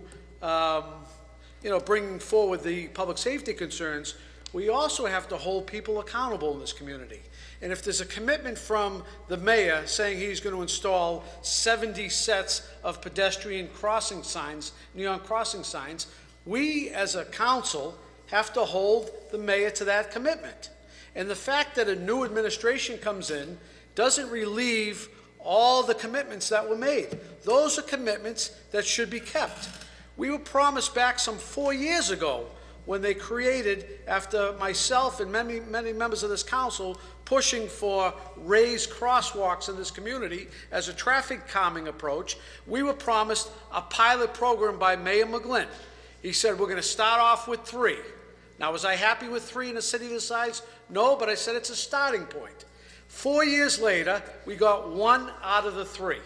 bringing forward the public safety concerns, we also have to hold people accountable in this community. And if there's a commitment from the mayor saying he's going to install 70 sets of pedestrian crossing signs, neon crossing signs, we as a council have to hold the mayor to that commitment. And the fact that a new administration comes in doesn't relieve all the commitments that were made. Those are commitments that should be kept. We were promised back some 4 years ago when they created, after myself and many members of this council pushing for raised crosswalks in this community as a traffic calming approach, we were promised a pilot program by Mayor McGlynn. He said, we're going to start off with 3. Now, was I happy with 3 in a city this size? No, but I said it's a starting point. 4 years later, we got 1 out of the 3.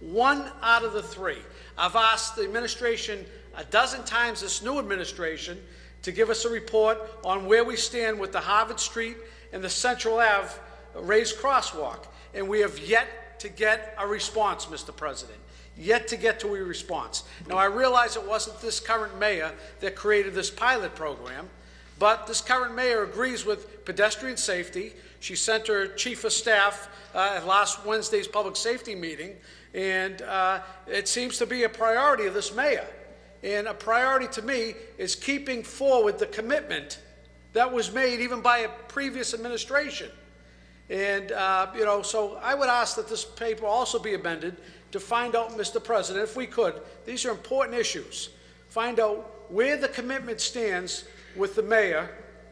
1 out of the 3. I've asked the administration a dozen times, this new administration, to give us a report on where we stand with the Harvard Street and the Central Ave raised crosswalk. And we have yet yet to get a response, Mr. President. Yet to get to a response. Now, I realize it wasn't this current mayor that created this pilot program, but this current mayor agrees with pedestrian safety. She sent her chief of staff at last Wednesday's public safety meeting, and it seems to be a priority of this mayor. And a priority to me is keeping forward the commitment that was made even by a previous administration. And, you know, so I would ask that this paper also be amended to find out, Mr. President, if we could, these are important issues, find out where the commitment stands with the mayor,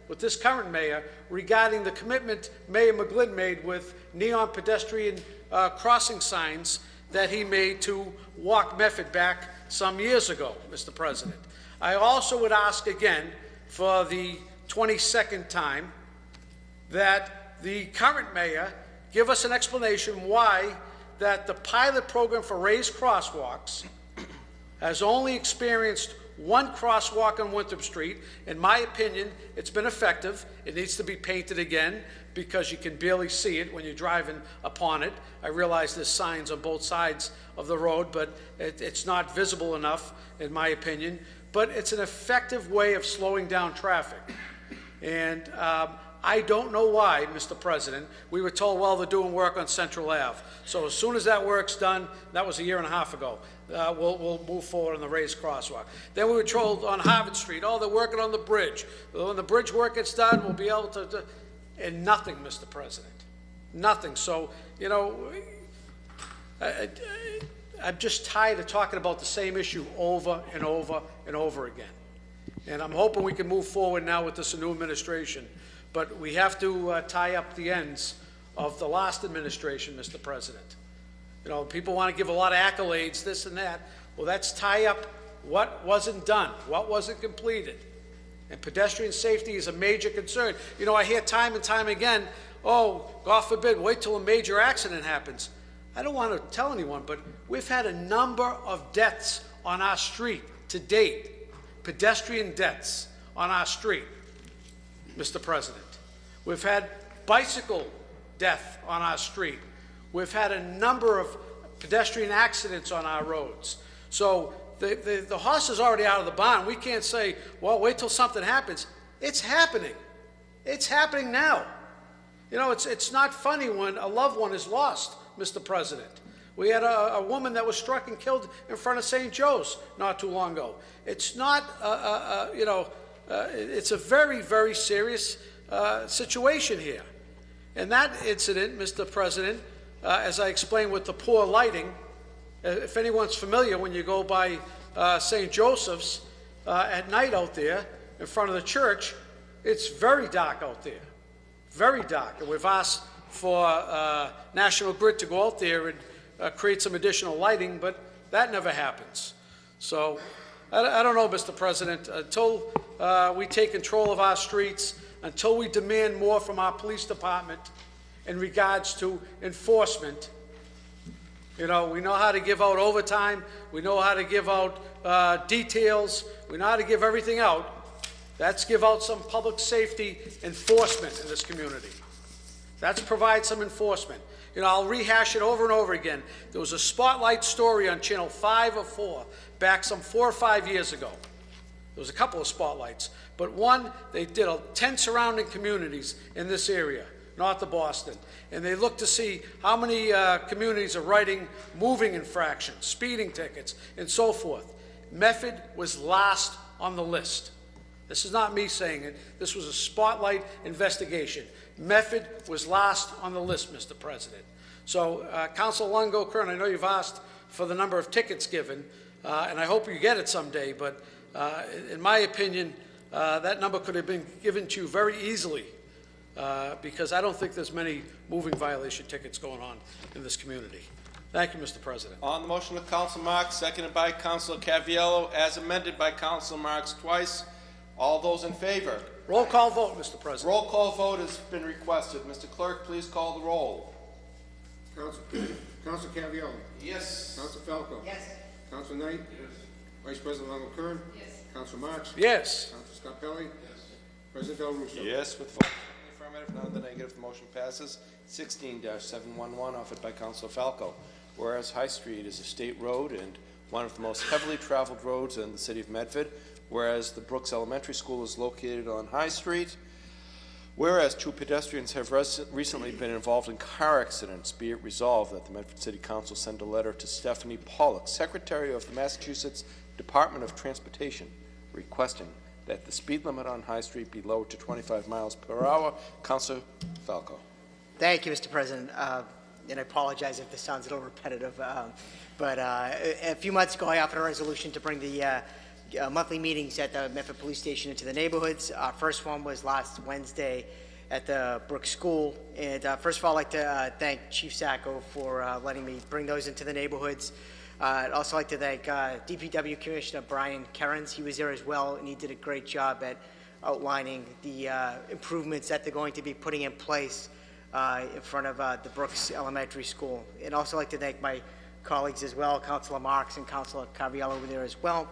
with this current mayor, regarding the commitment Mayor McGlynn made with neon pedestrian crossing signs that he made to walk Medford back some years ago, Mr. President. I also would ask again, for the 22nd time, that the current mayor give us an explanation why that the pilot program for raised crosswalks has only experienced one crosswalk on Winthrop Street. In my opinion, it's been effective. It needs to be painted again because you can barely see it when you're driving upon it. I realize there's signs on both sides of the road, but it's not visible enough, in my opinion. But it's an effective way of slowing down traffic. And I don't know why, Mr. President, we were told, well, they're doing work on Central Ave. So as soon as that work's done, that was a year and a half ago, we'll move forward on the raised crosswalk. Then we were told on Harvard Street, oh, they're working on the bridge. When the bridge work gets done, we'll be able to and nothing, Mr. President. Nothing. So, you know, I'm just tired of talking about the same issue over and over and over again. And I'm hoping we can move forward now with this new administration. But we have to tie up the ends of the last administration, Mr. President. You know, people want to give a lot of accolades, this and that. Well, that's tie up what wasn't done, what wasn't completed. And pedestrian safety is a major concern. You know, I hear time and time again, oh, God forbid, wait till a major accident happens. I don't want to tell anyone, but we've had a number of deaths on our street to date, pedestrian deaths on our street, Mr. President. We've had bicycle death on our street. We've had a number of pedestrian accidents on our roads. So the horse is already out of the barn. We can't say, well, wait till something happens. It's happening. It's happening now. You know, it's not funny when a loved one is lost, Mr. President. We had a woman that was struck and killed in front of St. Joe's not too long ago. It's not, you know, it's a very, very serious situation here. And that incident, Mr. President, as I explained with the poor lighting, if anyone's familiar, when you go by St. Joseph's at night out there in front of the church, it's very dark out there, very dark. And we've asked for National Grid to go out there and create some additional lighting, but that never happens. So I don't know, Mr. President, until we take control of our streets, until we demand more from our police department in regards to enforcement. You know, we know how to give out overtime. We know how to give out details. We know how to give everything out. Let's give out some public safety enforcement in this community. Let's provide some enforcement. You know, I'll rehash it over and over again. There was a spotlight story on Channel 5 or 4 back some 4 or 5 years ago. There was a couple of spotlights. But one, they did 10 surrounding communities in this area, north of Boston. And they looked to see how many communities are writing moving infractions, speeding tickets, and so forth. Medford was last on the list. This is not me saying it. This was a spotlight investigation. Medford was last on the list, Mr. President. So, Councilor Longo-Kern, I know you've asked for the number of tickets given, and I hope you get it someday, but in my opinion, that number could have been given to you very easily because I don't think there's many moving violation tickets going on in this community. Thank you, Mr. President. On the motion of Councilor Marks, seconded by Councilor Caviello, as amended by Councilor Marks twice. All those in favor? Roll call vote, Mr. President. Roll call vote has been requested. Mr. Clerk, please call the roll. Councilor Caviello. Yes. Councilor Falco. Yes. Councilor Knight. Yes. Vice President Longo-Kern. Yes. Councilor Marks. Yes. Councilor Scarpelli. Yes. President Del Russo. Yes, with vote in the affirmative, none in the negative, the motion passes. 16-711, offered by Councilor Falco. Whereas High Street is a state road and one of the most heavily traveled roads in the city of Medford, whereas the Brooks Elementary School is located on High Street, whereas 2 pedestrians have recently been involved in car accidents, be it resolved that the Medford City Council send a letter to Stephanie Pollock, Secretary of the Massachusetts Department of Transportation, requesting that the speed limit on High Street be lowered to 25 miles per hour. Councilor Falco. Thank you, Mr. President. And I apologize if this sounds a little repetitive, but a few months ago I offered a resolution to bring the monthly meetings at the Medford Police Station into the neighborhoods. Our first one was last Wednesday at the Brooks School. And first of all, I'd like to thank Chief Sacco for letting me bring those into the neighborhoods. I'd also like to thank DPW Commissioner Brian Kerens. He was there as well, and he did a great job at outlining the improvements that they're going to be putting in place in front of the Brooks Elementary School. And also like to thank my colleagues as well, Councilor Marks and Councilor Carviello were there as well.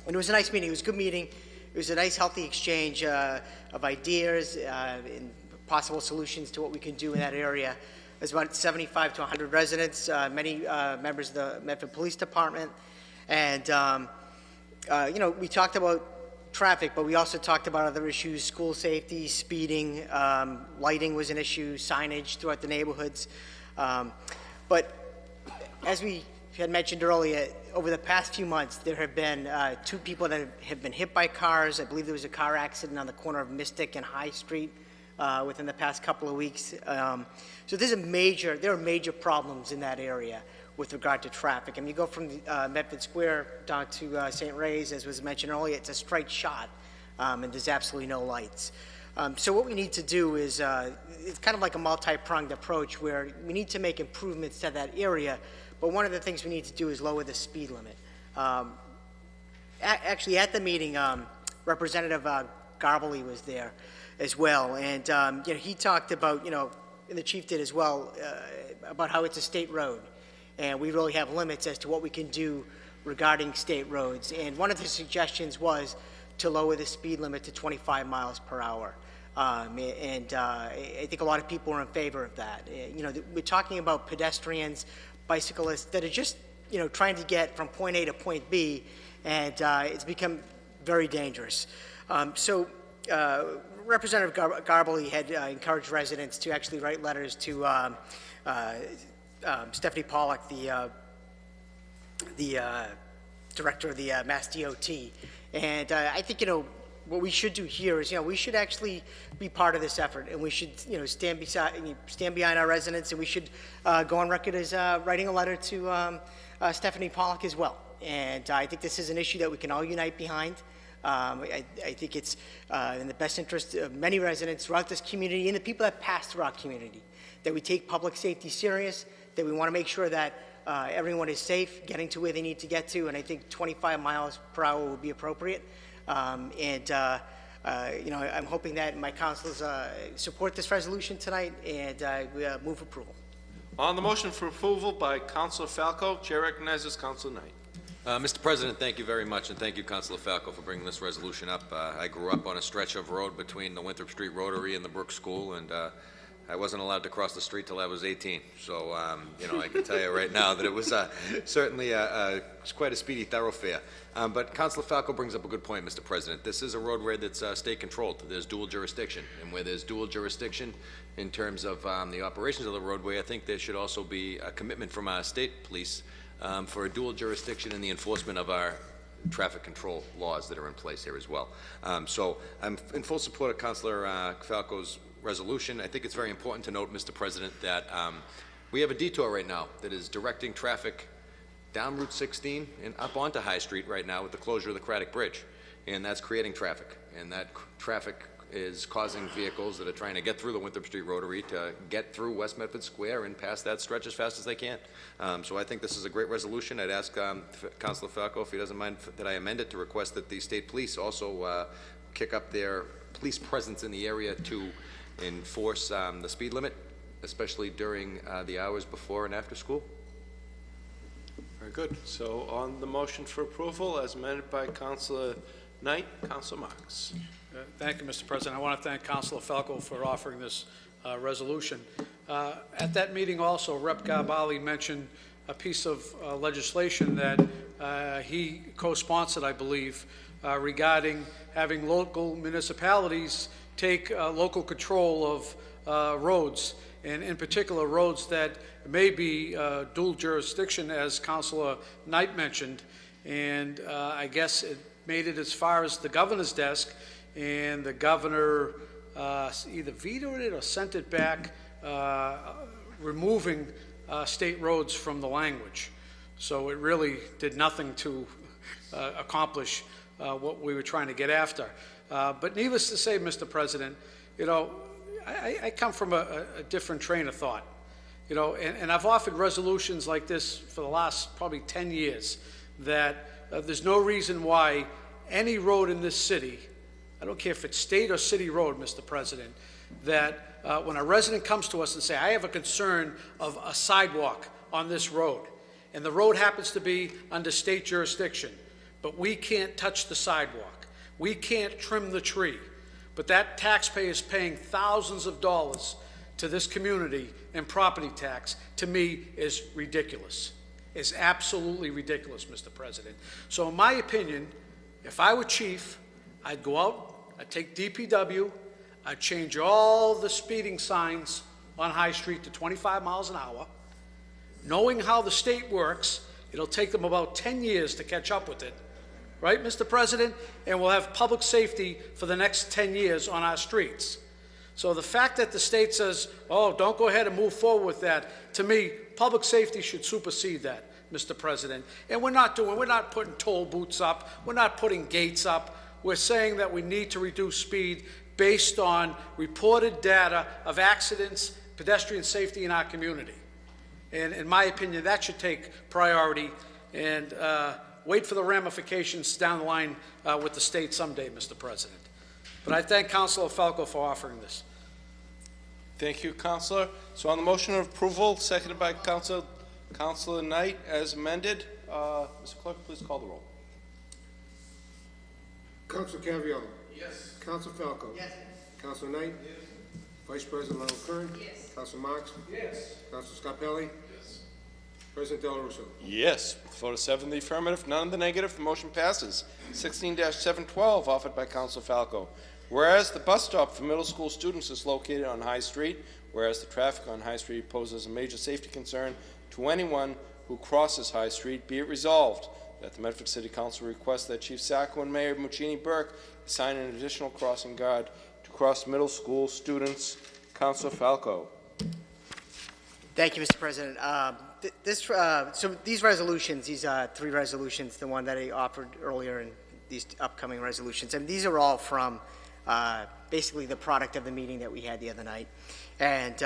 And it was a nice meeting. It was a good meeting. It was a nice, healthy exchange of ideas and possible solutions to what we can do in that area. There's about 75 to 100 residents, many members of the Medford Police Department. And, you know, we talked about traffic, but we also talked about other issues: school safety, speeding, lighting was an issue, signage throughout the neighborhoods. But as we had mentioned earlier, over the past few months, there have been 2 people that have been hit by cars. I believe there was a car accident on the corner of Mystic and High Street within the past couple of weeks. So there are major problems in that area with regard to traffic. I mean, you go from Medford Square down to St. Ray's, as was mentioned earlier, it's a straight shot, and there's absolutely no lights. So what we need to do is, it's kind of like a multi-pronged approach where we need to make improvements to that area, but one of the things we need to do is lower the speed limit. Actually, at the meeting, Representative Garbely was there as well, and you know, he talked about, you know, and the chief did as well, about how it's a state road, and we really have limits as to what we can do regarding state roads. And one of the suggestions was to lower the speed limit to 25 miles per hour. I think a lot of people are in favor of that. You know, we're talking about pedestrians, bicyclists that are just, you know, trying to get from point A to point B, and it's become very dangerous. Representative Garbely had encouraged residents to actually write letters to Stephanie Pollock, the director of the Mass DOT. And I think, you know, what we should do here is, you know, we should actually be part of this effort, and we should, you know, stand behind our residents, and we should go on record as writing a letter to Stephanie Pollock as well. And I think this is an issue that we can all unite behind. I think it's in the best interest of many residents throughout this community and the people that pass through our community, that we take public safety serious, that we want to make sure that everyone is safe getting to where they need to get to, and I think 25 miles per hour would be appropriate. You know, I'm hoping that my councilors support this resolution tonight, and we move approval. On the motion for approval by Councilor Falco, Chair recognizes Councilor Knight. Mr. President, thank you very much, and thank you, Councilor Falco, for bringing this resolution up. I grew up on a stretch of road between the Winthrop Street Rotary and the Brooks School, and I wasn't allowed to cross the street till I was 18. So, you know, I can tell you right now that it was certainly quite a speedy thoroughfare. But Councilor Falco brings up a good point, Mr. President. This is a roadway that's state-controlled. There's dual jurisdiction, and where there's dual jurisdiction in terms of the operations of the roadway, I think there should also be a commitment from our state police for a dual jurisdiction in the enforcement of our traffic control laws that are in place here as well. So I'm in full support of Councilor Falco's resolution. I think it's very important to note, Mr. President, that we have a detour right now that is directing traffic down Route 16 and up onto High Street right now with the closure of the Craddock Bridge, and that's creating traffic, and that traffic is causing vehicles that are trying to get through the Winthrop Street Rotary to get through West Medford Square and past that stretch as fast as they can. So I think this is a great resolution. I'd ask Councilor Falco, if he doesn't mind, that I amend it to request that the state police also kick up their police presence in the area to enforce the speed limit, especially during the hours before and after school. Very good. So on the motion for approval, as amended by Councilor Knight, Councilor Marks. Thank you, Mr. President. I want to thank Councilor Falco for offering this resolution. At that meeting also, Rep. Garbali mentioned a piece of legislation that he co-sponsored, I believe, regarding having local municipalities take local control of roads, and in particular roads that may be dual jurisdiction, as Councilor Knight mentioned. And I guess it made it as far as the governor's desk, and the governor either vetoed it or sent it back, removing state roads from the language. So it really did nothing to accomplish what we were trying to get after. But needless to say, Mr. President, you know, I come from a different train of thought, you know, and I've offered resolutions like this for the last probably 10 years, that there's no reason why any road in this city, I don't care if it's state or city road, Mr. President, that when a resident comes to us and say, I have a concern of a sidewalk on this road, and the road happens to be under state jurisdiction, but we can't touch the sidewalk, we can't trim the tree, but that taxpayer is paying thousands of dollars to this community in property tax, to me is ridiculous. It's absolutely ridiculous, Mr. President. So in my opinion, if I were chief, I'd go out, I'd take DPW, I'd change all the speeding signs on High Street to 25 miles an hour. Knowing how the state works, it'll take them about 10 years to catch up with it. Right, Mr. President? And we'll have public safety for the next 10 years on our streets. So the fact that the state says, oh, don't go ahead and move forward with that, to me, public safety should supersede that, Mr. President. And we're not putting toll booths up, we're not putting gates up. We're saying that we need to reduce speed based on reported data of accidents, pedestrian safety in our community. And in my opinion, that should take priority, and wait for the ramifications down the line with the state someday, Mr. President. But I thank Councilor Falco for offering this. Thank you, Councilor. So on the motion of approval, seconded by Councilor Knight, as amended, Mr. Clerk, please call the roll. Councilor Caviello. Yes. Councilor Falco. Yes. Councilor Knight. Yes. Vice President Leonard Kern. Yes. Councilor Marks. Yes. Councilor Scarpelli. Yes. President Del Russo. Yes. With a vote of 7 in the affirmative, none in the negative, the motion passes. 16-712, offered by Councilor Falco. Whereas the bus stop for middle school students is located on High Street, whereas the traffic on High Street poses a major safety concern to anyone who crosses High Street, be it resolved that the Medford City Council requests that Chief Sacco and Mayor Muccini Burke assign an additional crossing guard to cross middle school students. Councilor Falco. Thank you, Mr. President. So these resolutions, these 3 resolutions, the one that I offered earlier and these upcoming resolutions, and these are all from basically the product of the meeting that we had the other night. And,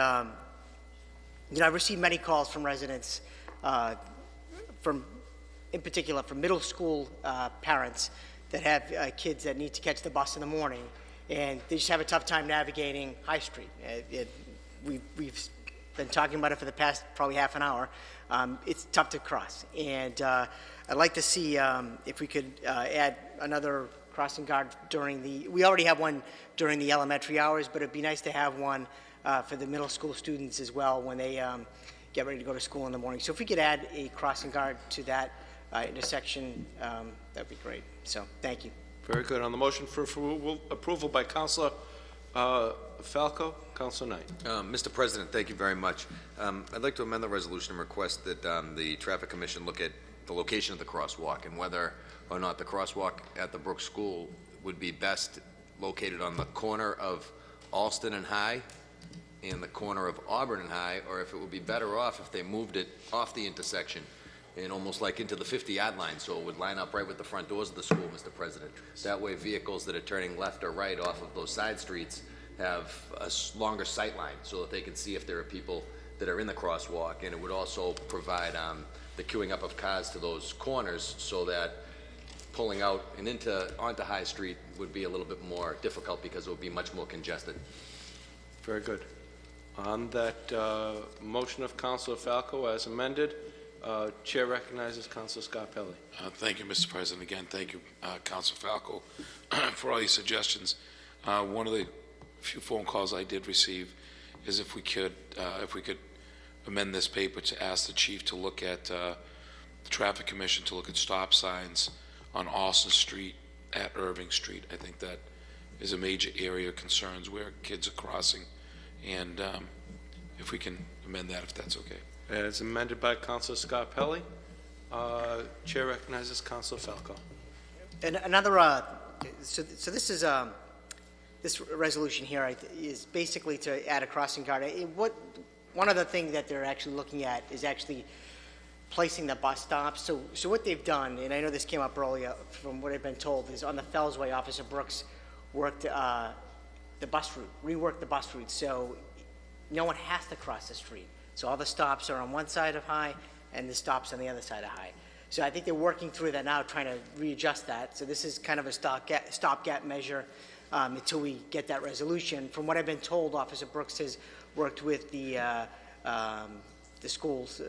you know, I've received many calls from residents, in particular from middle school parents that have kids that need to catch the bus in the morning, and they just have a tough time navigating High Street. We've been talking about it for the past probably half an hour. It's tough to cross, and I'd like to see if we could add another crossing guard during we already have one during the elementary hours, but it'd be nice to have one for the middle school students as well when they get ready to go to school in the morning. So if we could add a crossing guard to that intersection, that'd be great. So thank you. Very good. On the motion for approval by Councilor Falco, Councilor Knight. Mr. President, thank you very much. I'd like to amend the resolution and request that the Traffic Commission look at the location of the crosswalk and whether or not the crosswalk at the Brooks School would be best located on the corner of Alston and High and the corner of Auburn and High, or if it would be better off if they moved it off the intersection and almost like into the 50-yard line, so it would line up right with the front doors of the school, Mr. President. That way vehicles that are turning left or right off of those side streets have a longer sight line so that they can see if there are people that are in the crosswalk, and it would also provide the queuing up of cars to those corners so that pulling out and onto High Street would be a little bit more difficult because it would be much more congested. Very good. On that motion of Councilor Falco as amended, Chair recognizes Councilor Scarpelli. Thank you, Mr. President. Again, thank you, Councilor Falco, for all your suggestions. One of the few phone calls I did receive is if we could amend this paper to ask the chief to look at, the traffic commission to look at stop signs on Austin Street at Irving Street. I think that is a major area of concerns where kids are crossing, and if we can amend that, if that's okay. As amended by Councilor Scarpelli. Chair recognizes Councilor Falco. And another, so this is, this resolution here is basically to add a crossing guard. One of the things that they're actually looking at is actually placing the bus stops. So what they've done, and I know this came up earlier from what I've been told, is on the Fellsway, Officer Brooks worked the bus route, reworked the bus route, so no one has to cross the street. So all the stops are on one side of High and the stops on the other side of High. So I think they're working through that now, trying to readjust that. So this is kind of a stopgap measure until we get that resolution. From what I've been told, Officer Brooks has worked with the schools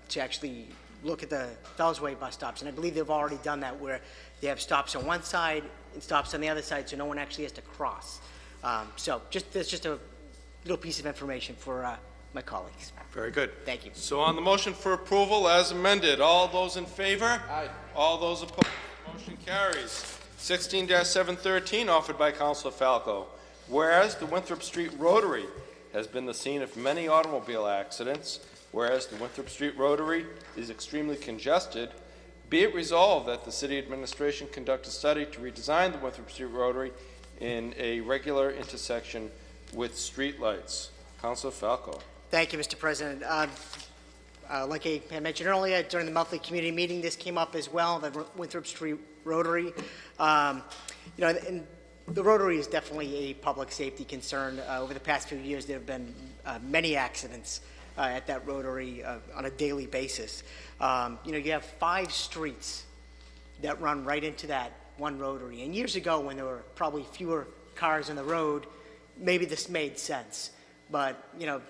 to actually look at the Fellsway bus stops, and I believe they've already done that, where they have stops on one side and stops on the other side, so no one actually has to cross. So that's just a little piece of information for my colleagues. Very good. Thank you. So on the motion for approval as amended, all those in favor? Aye. All those opposed? Motion carries. 16-713, offered by Councilor Falco. Whereas the Winthrop Street Rotary has been the scene of many automobile accidents, whereas the Winthrop Street Rotary is extremely congested, be it resolved that the city administration conduct a study to redesign the Winthrop Street Rotary in a regular intersection with streetlights. Councilor Falco. Thank you, Mr. President. Like I mentioned earlier, during the monthly community meeting, this came up as well, the Winthrop Street Rotary. And the Rotary is definitely a public safety concern. Over the past few years, there have been many accidents at that Rotary on a daily basis. You have 5 streets that run right into that one Rotary. And years ago, when there were probably fewer cars on the road, maybe this made sense. But,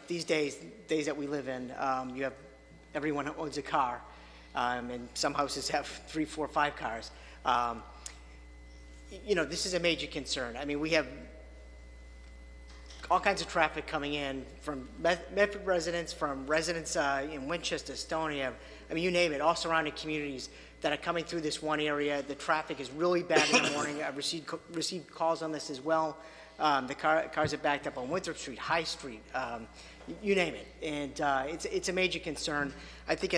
these days that we live in, you have everyone owns a car, and some houses have 3, 4, 5 cars. This is a major concern. I mean, we have all kinds of traffic coming in from Medford residents, from residents in Winchester, Stony, you name it, all surrounding communities that are coming through this one area. The traffic is really bad in the morning. I've received calls on this as well. The cars are backed up on Winthrop Street, High Street, you name it, and it's a major concern. I think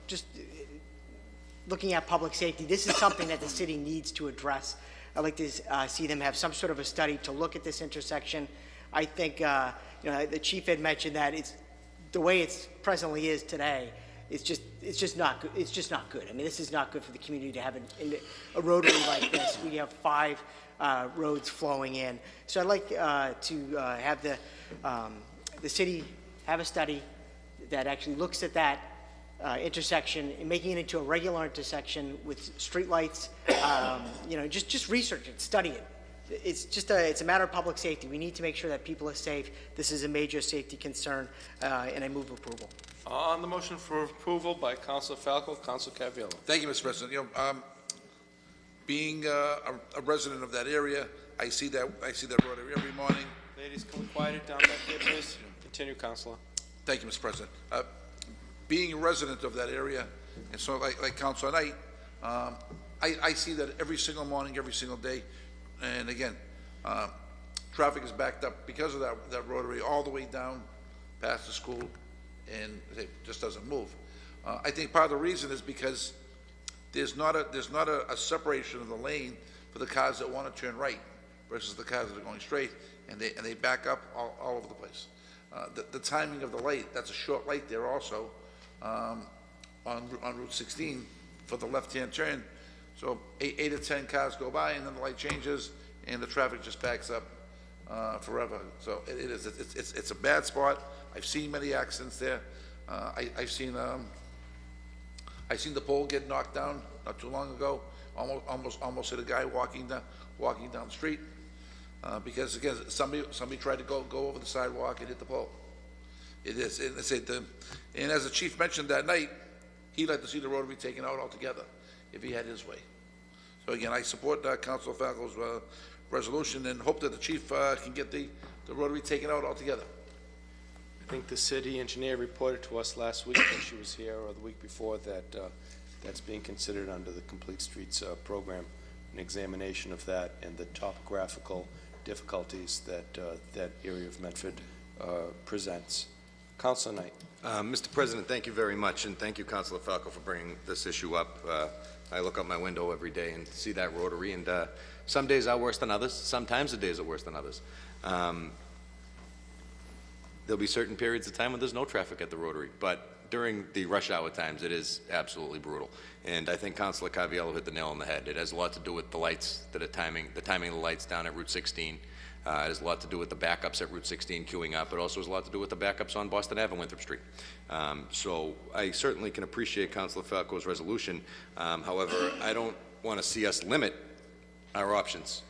just looking at public safety, this is something that the city needs to address. I'd like to see them have some sort of a study to look at this intersection. I think the chief had mentioned that the way it presently is today. It's just not good. It's just not good. I mean, this is not good for the community to have a rotary like this. We have 5 roads flowing in. So I'd like to have the city have a study that actually looks at that intersection and making it into a regular intersection with streetlights. Just research it, study it. It's a matter of public safety. We need to make sure that people are safe. This is a major safety concern, and I move approval. On the motion for approval by Councilor Falco, Councilor Caviello. Thank you, Mr. President. Being a resident of that area, I see that Rotary every morning. Ladies, can we quiet it down back there, please? Continue, Councilor. Thank you, Mr. President. Being a resident of that area, and so like Councilor Knight, I see that every single morning, every single day, and again, traffic is backed up because of that Rotary all the way down past the school, and it just doesn't move. I think part of the reason is because there's not a separation of the lane for the cars that want to turn right versus the cars that are going straight, and they back up all over the place. The timing of the light, that's a short light there also on Route 16 for the left-hand turn. So 8 or 10 cars go by, and then the light changes, and the traffic just backs up forever. So it's a bad spot. I've seen many accidents there. I've seen the pole get knocked down not too long ago. Almost hit a guy walking down the street because again somebody tried to go over the sidewalk and hit the pole. And as the chief mentioned that night, he'd like to see the Rotary taken out altogether if he had his way. So again, I support Councilor Falco's resolution and hope that the chief can get the the rotary taken out altogether? I think the city engineer reported to us last week when she was here, or the week before, that that's being considered under the Complete Streets program, an examination of that and the topographical difficulties that that area of Medford presents. Councilor Knight. Mr. President, thank you very much, and thank you, Councilor Falco, for bringing this issue up. I look out my window every day and see that rotary, and some days are worse than others. Sometimes the days are worse than others. There'll be certain periods of time when there's no traffic at the rotary, but during the rush hour times, it is absolutely brutal. And I think Councilor Caviello hit the nail on the head. It has a lot to do with the lights, the timing of the lights down at Route 16. It has a lot to do with the backups at Route 16 queuing up. It also has a lot to do with the backups on Boston Ave and Winthrop Street. So I certainly can appreciate Councilor Falco's resolution. However, I don't want to see us limit our options.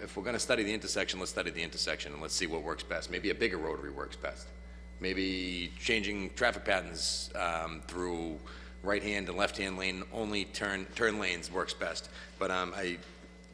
If we're going to study the intersection, let's study the intersection and let's see what works best. Maybe a bigger rotary works best. Maybe changing traffic patterns through right-hand and left-hand lane only turn lanes works best. But I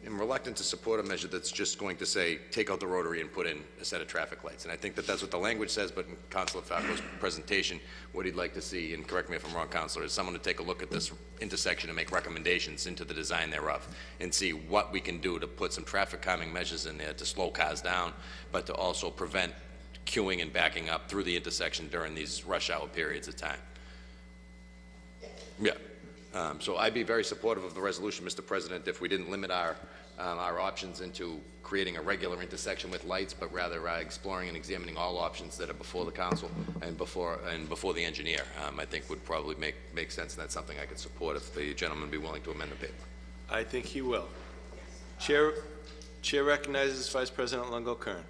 am reluctant to support a measure that's just going to say take out the rotary and put in a set of traffic lights. And I think that that's what the language says, but in Councilor Falco's presentation, what he'd like to see, and correct me if I'm wrong, Councilor, is someone to take a look at this intersection and make recommendations into the design thereof and see what we can do to put some traffic calming measures in there to slow cars down, but to also prevent queuing and backing up through the intersection during these rush hour periods of time. Yeah. So I'd be very supportive of the resolution, Mr. President, if we didn't limit our options into creating a regular intersection with lights, but rather exploring and examining all options that are before the council and before the engineer. I think would probably make sense, and that's something I could support if the gentleman would be willing to amend the paper. I think he will. Chair recognizes Vice President Longo-Kern.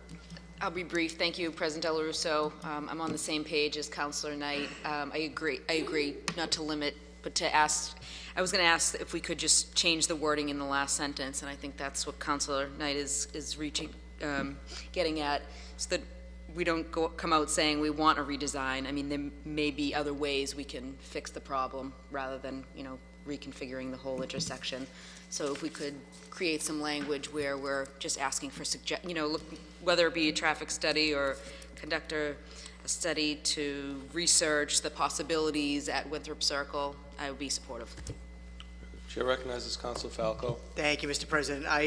I'll be brief. Thank you, President Del Russo. I'm on the same page as Councilor Knight. I agree not to limit, but to ask. I was going to ask if we could just change the wording in the last sentence, and I think that's what Councilor Knight is getting at, so that we don't come out saying we want a redesign. I mean, there may be other ways we can fix the problem rather than, reconfiguring the whole intersection. So if we could create some language where we're just asking for whether it be a traffic study or conduct a study to research the possibilities at Winthrop Circle, I would be supportive. Chair recognizes Councilor Falco. Thank you, Mr. President. I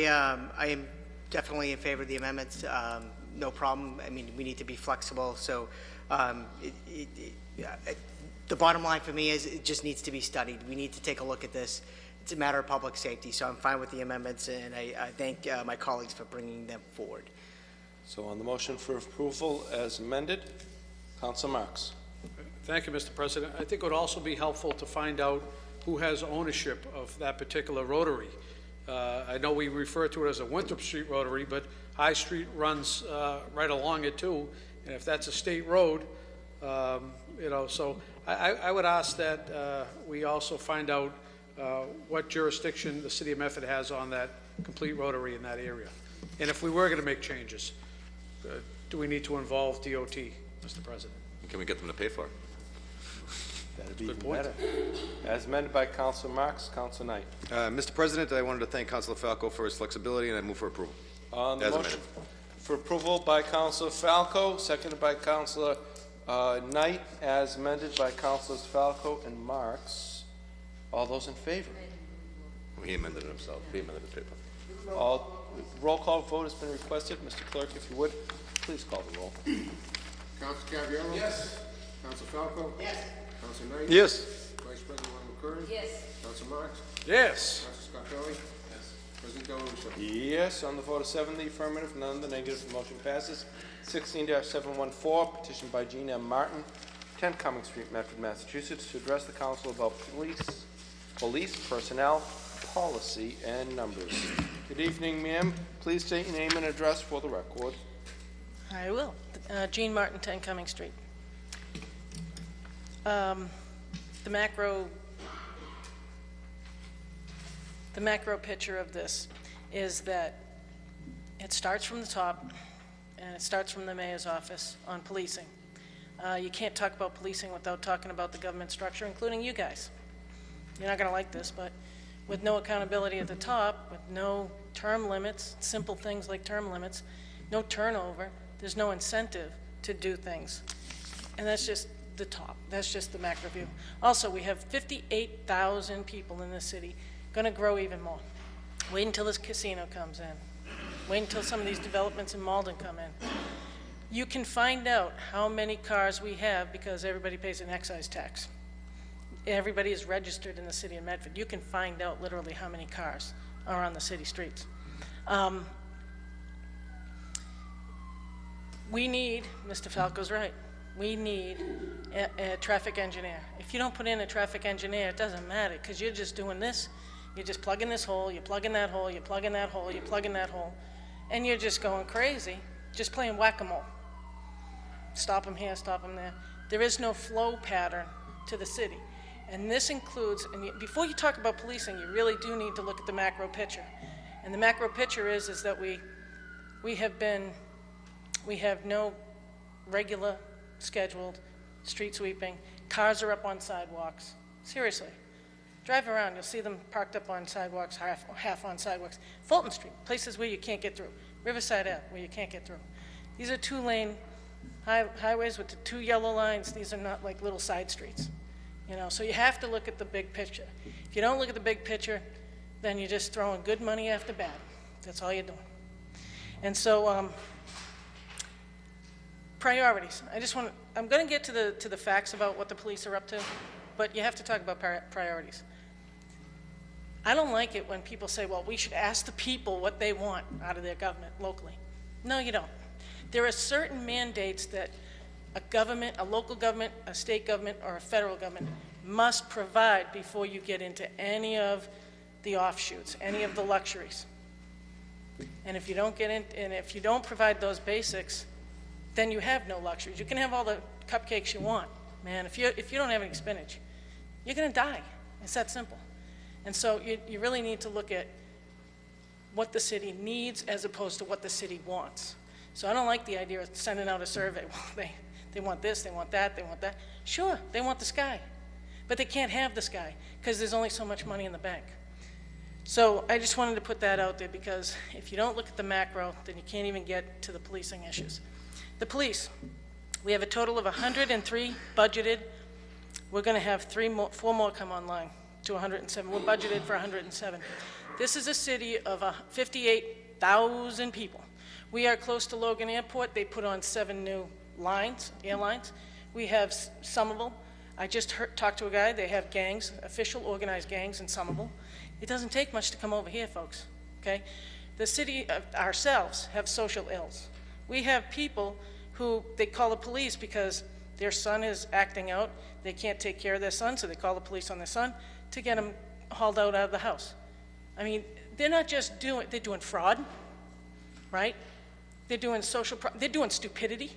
am definitely in favor of the amendments. No problem. I mean, we need to be flexible. So the bottom line for me is it just needs to be studied. We need to take a look at this. It's a matter of public safety. So I'm fine with the amendments, and I thank my colleagues for bringing them forward. So on the motion for approval as amended, Councilor Marks. Thank you, Mr. President. I think it would also be helpful to find out who has ownership of that particular rotary. I know we refer to it as a Winthrop Street rotary, but High Street runs right along it too, and if that's a state road, so I would ask that we also find out what jurisdiction the City of Medford has on that complete rotary in that area. And if we were going to make changes, do we need to involve DOT, Mr. President? Can we get them to pay for it? That'd be even better. As amended by Councilor Marks, Councilor Knight. Mr. President, I wanted to thank Councilor Falco for his flexibility, and I move for approval. On the motion for approval by Councilor Falco, seconded by Councilor Knight, as amended by Councilors Falco and Marks. All those in favor? He amended it himself. He amended the paper. Roll call vote has been requested. Mr. Clerk, if you would, please call the roll. Councilor Caviello? Yes. Councilor Falco? Yes. Councilor Knight? Yes. Vice President Longo-Kern? Yes. Councilor Marks? Yes. Councilor Scarpelli? Yes. President Del Russo? Yes, on the vote of 7 in the affirmative, none in the negative, the motion passes. 16-714, petition by Gene M. Martin, 10 Cumming Street, Medford, Massachusetts, to address the council about police personnel policy and numbers. Good evening, ma'am. Please state your name and address for the record. I will. Gene Martin, 10 Cumming Street. The macro picture of this is that it starts from the top, and it starts from the mayor's office on policing. You can't talk about policing without talking about the government structure, including you guys. You're not going to like this, but with no accountability at the top, with no term limits, simple things like term limits, no turnover, there's no incentive to do things. And that's just the top. That's just the macro view. Also, we have 58,000 people in this city, going to grow even more. Wait until this casino comes in. Wait until some of these developments in Malden come in. You can find out how many cars we have because everybody pays an excise tax. Everybody is registered in the city of Medford. You can find out literally how many cars are on the city streets. We need, Mr. Falco's right, we need a traffic engineer. If you don't put in a traffic engineer, it doesn't matter because you're just doing this. You're just plugging this hole, you're plugging that hole, you're plugging that hole, you're plugging that hole, and you're just going crazy, just playing whack-a-mole. Stop them here, stop them there. There is no flow pattern to the city. And this includes, and before you talk about policing, you really do need to look at the macro picture. And the macro picture is that we have no regular scheduled street sweeping. Cars are up on sidewalks. Seriously. Drive around, you'll see them parked up on sidewalks, half on sidewalks. Fulton Street, places where you can't get through. Riverside Ave, where you can't get through. These are two-lane highways with the 2 yellow lines. These are not like little side streets. You know, so you have to look at the big picture. If you don't look at the big picture, then you're just throwing good money after bad. That's all you're doing. And so, priorities. I'm going to get to the facts about what the police are up to, but you have to talk about priorities. I don't like it when people say, well, we should ask the people what they want out of their government locally. No, you don't. There are certain mandates that a government, a local government, a state government, or a federal government must provide before you get into any of the offshoots, any of the luxuries. And if you don't get in, and if you don't provide those basics, then you have no luxuries. You can have all the cupcakes you want, man. If you don't have any spinach, you're going to die. It's that simple. And so you really need to look at what the city needs as opposed to what the city wants. So I don't like the idea of sending out a survey. Well, they want this, they want that, they want that. Sure, they want the sky, but they can't have the sky because there's only so much money in the bank. So I just wanted to put that out there because if you don't look at the macro, then you can't even get to the policing issues. The police, we have a total of 103 budgeted. We're going to have 4 more come online to 107. We're budgeted for 107. This is a city of 58,000 people. We are close to Logan Airport. They put on 7 new airlines. We have Somerville. I just talked to a guy. They have gangs, official organized gangs in Somerville. It doesn't take much to come over here, folks, okay? The city ourselves have social ills. We have people who, they call the police because their son is acting out. They can't take care of their son, so they call the police on their son to get him hauled out of the house. I mean, they're not just they're doing fraud, right? They're doing they're doing stupidity.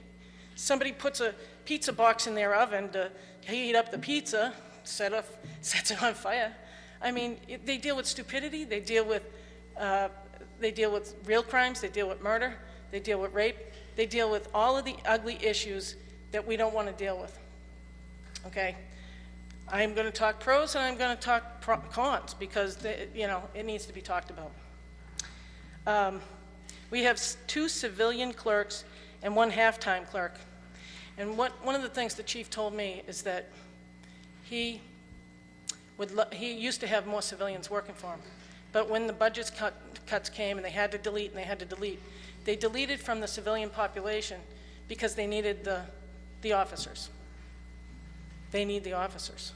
Somebody puts a pizza box in their oven to heat up the pizza, sets it on fire. I mean, they deal with stupidity. They deal with real crimes. They deal with murder. They deal with rape. They deal with all of the ugly issues that we don't want to deal with. Okay, I'm going to talk pros and I'm going to talk cons because it needs to be talked about. We have 2 civilian clerks and 1 half-time clerk. And one of the things the chief told me is that he used to have more civilians working for him. But when the budget cuts came and they had to delete, they deleted from the civilian population because they needed the officers. They need the officers.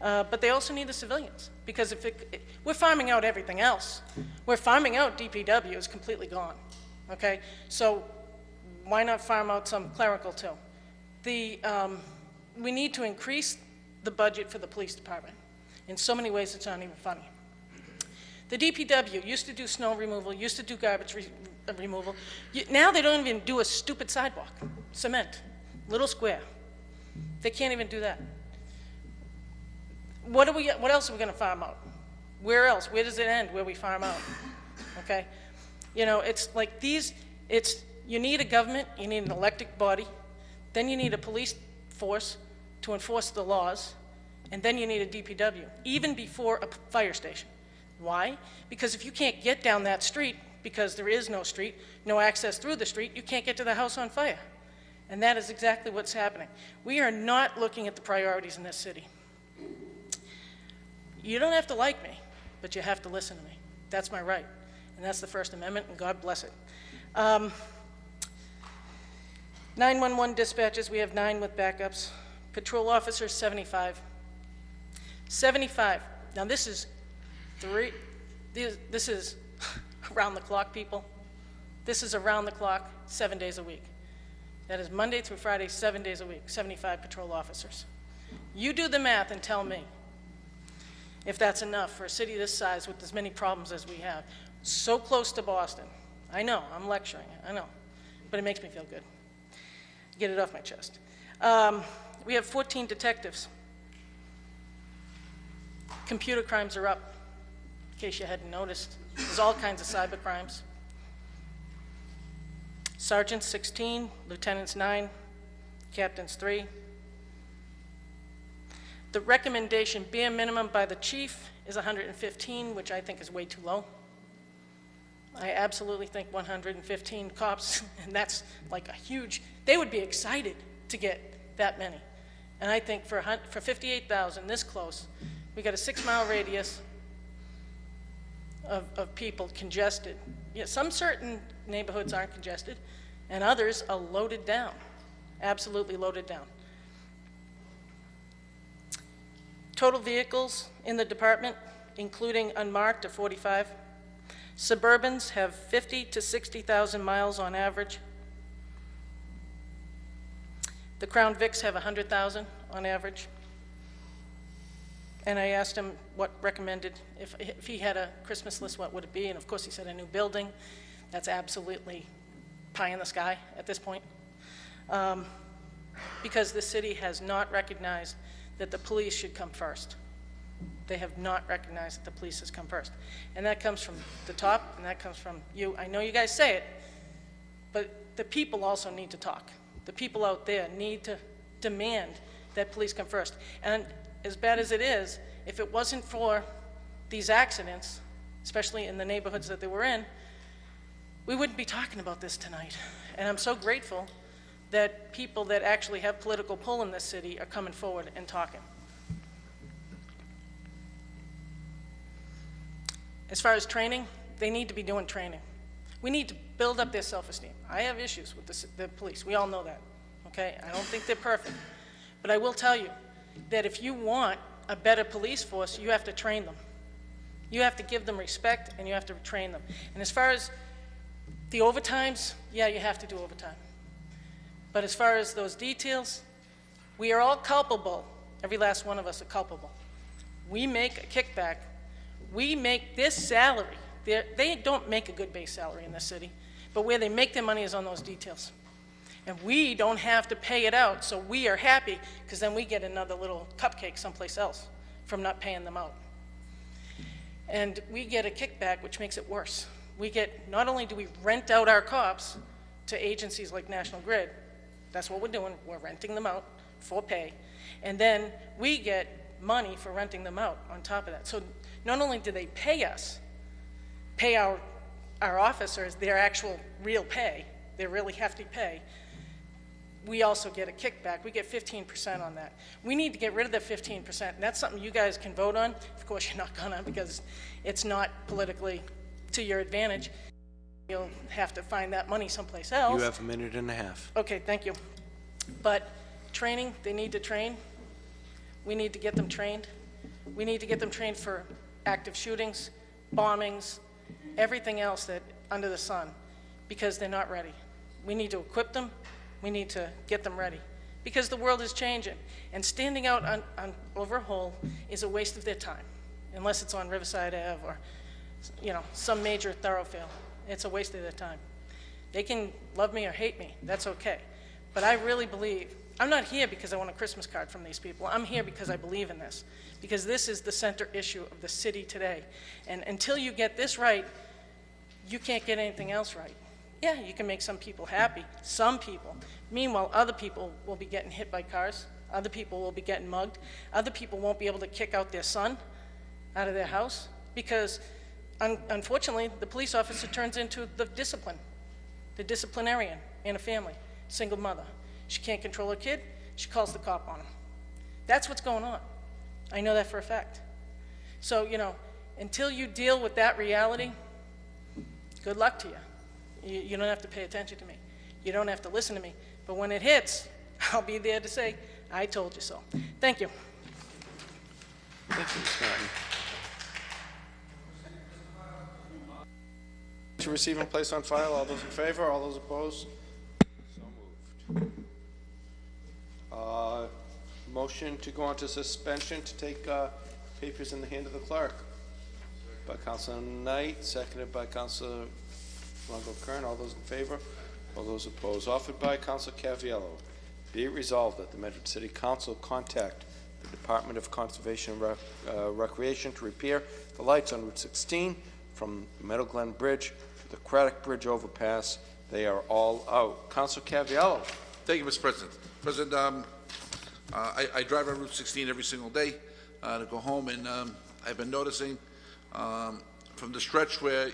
But they also need the civilians because we're farming out everything else. We're farming out DPW is completely gone, okay? So why not farm out some clerical too? We need to increase the budget for the police department. In so many ways it's not even funny. The DPW used to do snow removal, used to do garbage removal. Now they don't even do a stupid sidewalk, cement, little square. They can't even do that. What else are we going to farm out? Where else? Where does it end? Where we farm out? Okay? You know, it's like you need a government, you need an elected body, then you need a police force to enforce the laws, and then you need a DPW, even before a fire station. Why? Because if you can't get down that street, because there is no street, no access through the street, you can't get to the house on fire. And that is exactly what's happening. We are not looking at the priorities in this city. You don't have to like me, but you have to listen to me. That's my right. And that's the First Amendment, and God bless it. 911 dispatches, we have 9 with backups. Patrol officers, 75. 75. Now this is this is around the clock, people. This is around the clock, 7 days a week. That is Monday through Friday, 7 days a week, 75 patrol officers. You do the math and tell me if that's enough for a city this size with as many problems as we have. So close to Boston. I know, I'm lecturing, I know, but it makes me feel good. Get it off my chest. We have 14 detectives. Computer crimes are up, in case you hadn't noticed. There's all kinds of cyber crimes. Sergeants 16, lieutenants 9, captains 3. The recommendation bare minimum by the chief is 115, which I think is way too low. I absolutely think 115 cops, and that's like a huge, they would be excited to get that many. And I think for 58,000 this close, we got a 6-mile radius of people congested. Yeah, some certain neighborhoods aren't congested, and others are loaded down, absolutely loaded down. Total vehicles in the department, including unmarked, are 45. Suburbans have 50 to 60,000 miles on average. The Crown Vics have 100,000 on average. And I asked him what recommended, if he had a Christmas list, what would it be? And of course he said a new building. That's absolutely pie in the sky at this point. Because the city has not recognized that the police should come first. They have not recognized that the police has come first. And that comes from the top, and that comes from you. I know you guys say it, but the people also need to talk. The people out there need to demand that police come first. And as bad as it is, if it wasn't for these accidents, especially in the neighborhoods that they were in, we wouldn't be talking about this tonight. And I'm so grateful that people that actually have political pull in this city are coming forward and talking. As far as training, they need to be doing training. We need to build up their self-esteem. I have issues with the police. We all know that, okay? I don't think they're perfect. But I will tell you that if you want a better police force, you have to train them. You have to give them respect, and you have to train them. And as far as the overtimes, yeah, you have to do overtime. But as far as those details, we are all culpable. Every last one of us are culpable. We make a kickback. We make this salary. They don't make a good base salary in this city, but where they make their money is on those details. And we don't have to pay it out, so we are happy, because then we get another little cupcake someplace else from not paying them out. And we get a kickback, which makes it worse. We get, not only do we rent out our cops to agencies like National Grid, that's what we're doing, we're renting them out for pay, and then we get money for renting them out on top of that. So not only do they pay us, pay our officers their actual real pay, their really hefty pay, we also get a kickback. We get 15% on that. We need to get rid of the 15%, and that's something you guys can vote on. Of course, you're not gonna, because it's not politically to your advantage. You'll have to find that money someplace else. You have a minute and a half. Okay, thank you. But training, they need to train. We need to get them trained. We need to get them trained for active shootings, bombings, everything else that under the sun, because they're not ready. We need to equip them. We need to get them ready, because the world is changing. And standing out on over a hole is a waste of their time, unless it's on Riverside Ave or, you know, some major thoroughfare. It's a waste of their time. They can love me or hate me. That's okay. But I really believe, I'm not here because I want a Christmas card from these people. I'm here because I believe in this, because this is the center issue of the city today. And until you get this right, you can't get anything else right. Yeah, you can make some people happy, some people. Meanwhile, other people will be getting hit by cars. Other people will be getting mugged. Other people won't be able to kick out their son out of their house, because Unfortunately, the police officer turns into the disciplinarian in a family, single mother. She can't control her kid, she calls the cop on him. That's what's going on. I know that for a fact. So, you know, until you deal with that reality, good luck to you. You don't have to pay attention to me. You don't have to listen to me. But when it hits, I'll be there to say, I told you so. Thank you. Thank you, Ms. Martin. To receive and place on file. All those in favor? All those opposed? So moved. Motion to go on to suspension to take papers in the hand of the clerk. By Councilor Knight, seconded by Councilor Longo-Kern. All those in favor? All those opposed? Offered by Councilor Caviello. Be it resolved that the Medford City Council contact the Department of Conservation and Recreation to repair the lights on Route 16 from Meadow Glen Bridge to the Craddock Bridge overpass. They are all out. Councilor Caviello. Thank you, Mr. President. President, I drive on Route 16 every single day to go home, and I've been noticing from the stretch where,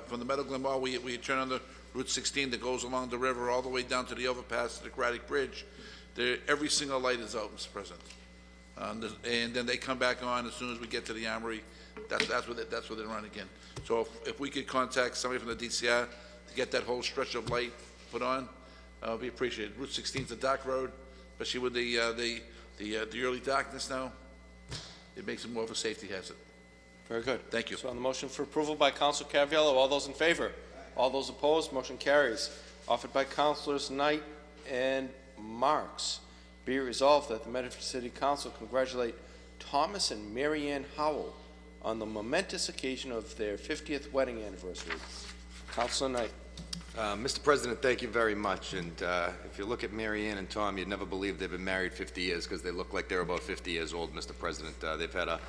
from the Meadow Glen Mall, we turn on the Route 16 that goes along the river all the way down to the overpass to the Craddock Bridge. Every single light is out, Mr. President. And then they come back on as soon as we get to the Armory. That's where they run again. So if we could contact somebody from the DCR to get that whole stretch of light put on, we appreciate it. Route 16 is a dark road, especially with the early darkness now. It makes it more of a safety hazard. Very good. Thank you. So on the motion for approval by Councilor Caviello, all those in favor? All those opposed? Motion carries. Offered by Councilors Knight and Marks. Be it resolved that the Medford City Council congratulate Thomas and Mary Ann Howell on the momentous occasion of their 50th wedding anniversary. Councilor Knight. Mr. President, thank you very much. And if you look at Mary Ann and Tom, you'd never believe they've been married 50 years because they look like they're about 50 years old, Mr. President. They've had a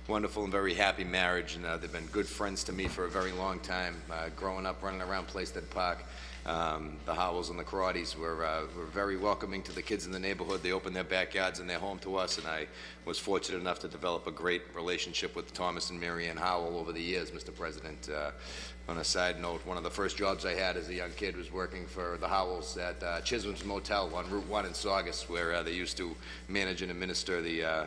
wonderful and very happy marriage, and they've been good friends to me for a very long time. Growing up, running around Playstead Park, the Howells and the Karates were very welcoming to the kids in the neighborhood. They opened their backyards and their home to us, and I was fortunate enough to develop a great relationship with Thomas and Mary Ann Howell over the years, Mr. President. On a side note, one of the first jobs I had as a young kid was working for the Howells at Chisholm's Motel on Route 1 in Saugus, where they used to manage and administer the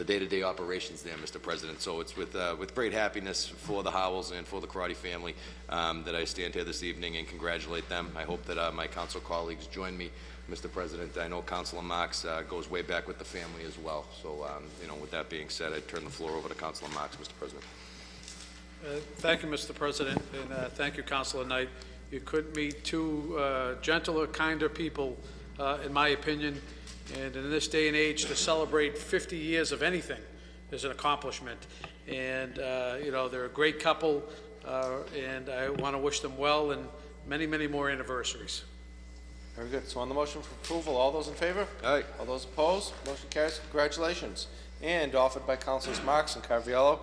day-to-day operations there, Mr. President. So it's with great happiness for the Howells and for the Karate family that I stand here this evening and congratulate them. I hope that my council colleagues join me, Mr. President. I know Councilor Marks goes way back with the family as well. So, you know, with that being said, I turn the floor over to Councilor Marks, Mr. President. Thank you, Mr. President, and thank you, Councilor Knight. You couldn't meet two gentler, kinder people, in my opinion. And in this day and age, to celebrate 50 years of anything is an accomplishment. And, you know, they're a great couple, and I want to wish them well and many, many more anniversaries. Very good. So on the motion for approval, all those in favor? Aye. All those opposed? Motion carries. Congratulations. And offered by Councilors Marks and Carviello,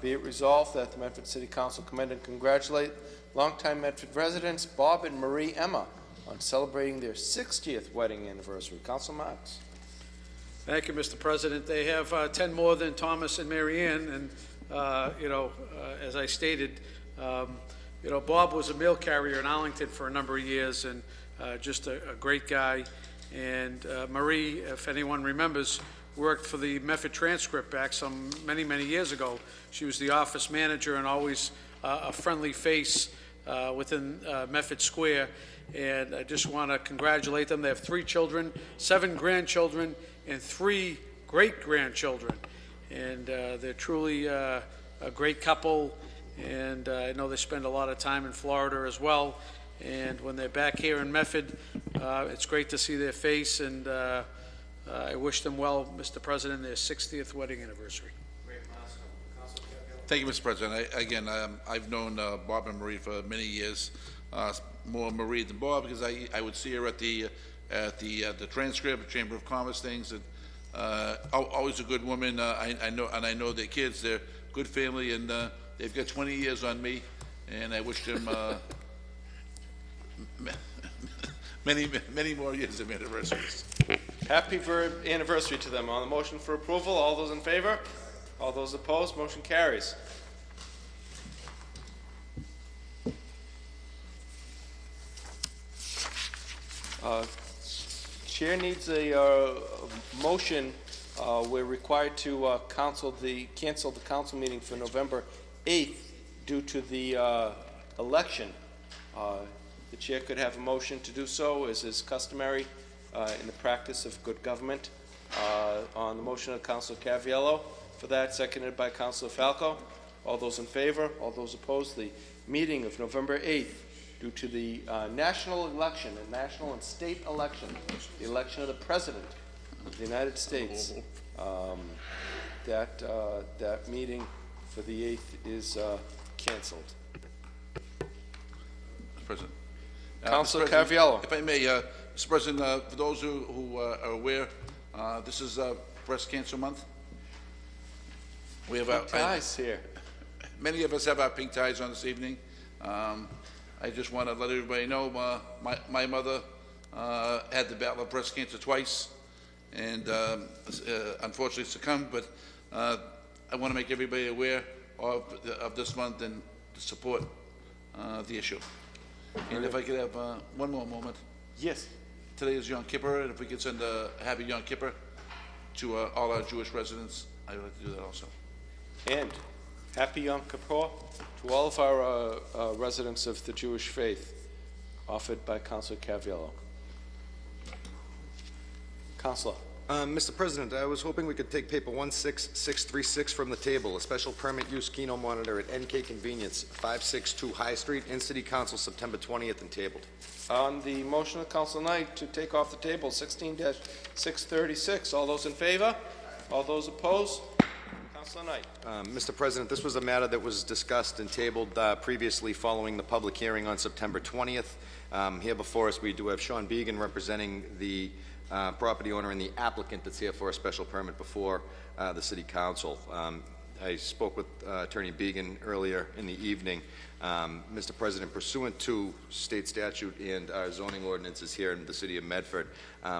be it resolved that the Medford City Council commend and congratulate longtime Medford residents Bob and Marie Emma on celebrating their 60th wedding anniversary. Councilor Marks. Thank you, Mr. President. They have 10 more than Thomas and Mary Ann, and, you know, as I stated, you know, Bob was a mail carrier in Arlington for a number of years, and just a great guy. And Marie, if anyone remembers, worked for the Medford Transcript back some many years ago. She was the office manager and always a friendly face within Medford Square. And I just want to congratulate them. They have 3 children, 7 grandchildren, and 3 great-grandchildren. And they're truly a great couple. And I know they spend a lot of time in Florida as well. And when they're back here in Medford, it's great to see their face. And I wish them well, Mr. President, their 60th wedding anniversary. Thank you, Mr. President. Again, I've known Bob and Marie for many years. More Marie than Bob, because I would see her at the Transcript, Chamber of Commerce things, and always a good woman. I know their kids. They're a good family, and they've got 20 years on me, and I wish them many more years of anniversaries. Happy anniversary to them. On the motion for approval, all those in favor? All those opposed? Motion carries. Chair needs a motion. We're required to cancel the council meeting for November 8th due to the election. The chair could have a motion to do so, as is customary in the practice of good government. On the motion of Councilor Caviello, for that, seconded by Councilor Falco. All those in favor? All those opposed? The meeting of November 8th, due to the national election, a national and state election, the election of the President of the United States, that meeting for the 8th is canceled. Mr. President. Councilor Mr. President, Caviello. If I may, Mr. President, for those who are aware, this is Breast Cancer Month. We have Pink ties here. Many of us have our pink ties on this evening. I just want to let everybody know my mother had the battle of breast cancer twice and unfortunately succumbed, but I want to make everybody aware of this month and to support the issue. And if I could have one more moment. Yes. Today is Yom Kippur, and if we could send a happy Yom Kippur to all our Jewish residents, I would like to do that also. And happy Yom Kippur to all of our residents of the Jewish faith, offered by Councilor Caviello. Councilor. Mr. President, I was hoping we could take paper 16636 from the table, a special permit use Keno monitor at NK Convenience, 562 High Street, in City Council, September 20th, and tabled. On the motion of Councilor Knight to take off the table 16-636, all those in favor? All those opposed? Councilor Knight. Mr. President, this was a matter that was discussed and tabled previously following the public hearing on September 20th. Here before us, we do have Sean Began representing the property owner and the applicant that's here for a special permit before the City Council. I spoke with Attorney Began earlier in the evening. Mr. President, pursuant to state statute and our zoning ordinances here in the City of Medford,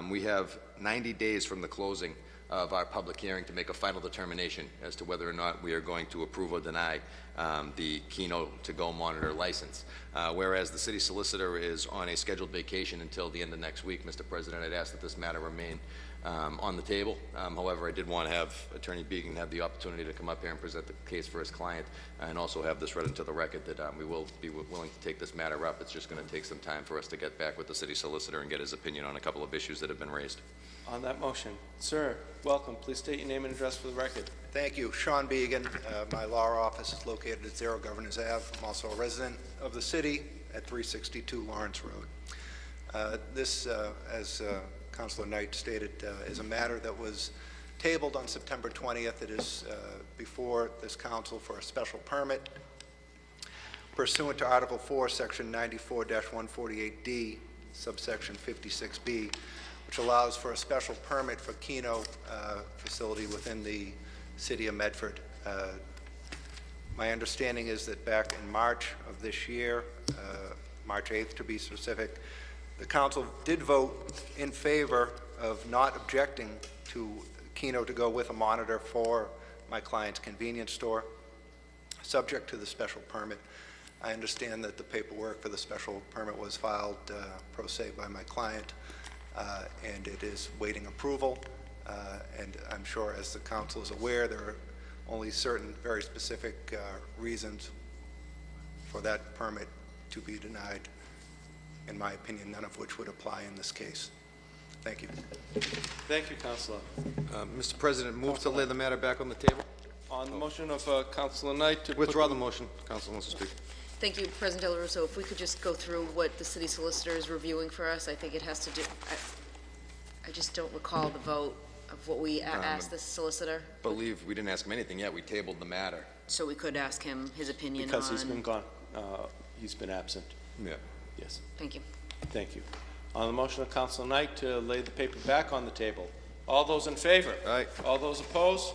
we have 90 days from the closing of our public hearing to make a final determination as to whether or not we are going to approve or deny the Keno to-go monitor license. Whereas the city solicitor is on a scheduled vacation until the end of next week, Mr. President, I'd ask that this matter remain on the table. However, I did want to have Attorney Began have the opportunity to come up here and present the case for his client and also have this read into the record that we will be willing to take this matter up. It's just going to take some time for us to get back with the city solicitor and get his opinion on a couple of issues that have been raised. On that motion, sir, welcome. Please state your name and address for the record. Thank you. Sean Began. My law office is located at 0 Governors Ave. I'm also a resident of the city at 362 Lawrence Road. This, as Councilor Knight stated, is a matter that was tabled on September 20th. It is before this council for a special permit pursuant to Article 4, Section 94-148D, subsection 56B, which allows for a special permit for Keno facility within the City of Medford. My understanding is that back in March of this year, March 8th to be specific, the council did vote in favor of not objecting to Keno to go with a monitor for my client's convenience store, subject to the special permit. I understand that the paperwork for the special permit was filed pro se by my client, and it is waiting approval. And I'm sure, as the council is aware, there are only certain very specific reasons for that permit to be denied, in my opinion, none of which would apply in this case. Thank you. Thank you, Councilor. Mr. President, move to lay the matter back on the table. On the motion of Councilor Knight to withdraw the motion. Council wants to speak. Thank you, President Del Russo. If we could just go through what the city solicitor is reviewing for us, I think it has to do, I just don't recall the vote of what we asked the solicitor. Believe we didn't ask him anything yet. We tabled the matter. So we could ask him his opinion because on... he's been gone. He's been absent. Yeah. Yes. Thank you. Thank you. On the motion of Councilor Knight to lay the paper back on the table. All those in favor? Aye. All those opposed?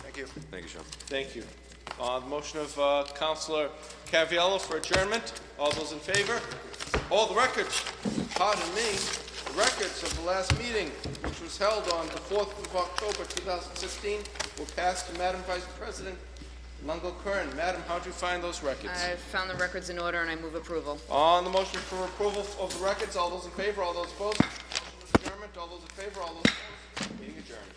Thank you. Thank you, Sean. Thank you. On the motion of Councilor Caviello for adjournment, all those in favor? All the records, pardon me, the records of the last meeting, which was held on the 4th of October 2016, will pass to Madam Vice President Lungo Curran, Madam, how'd you find those records? I found the records in order, and I move approval. On the motion for approval of the records, all those in favor, all those opposed? Motion is adjournment, all those in favor, all those opposed? Meeting adjourned.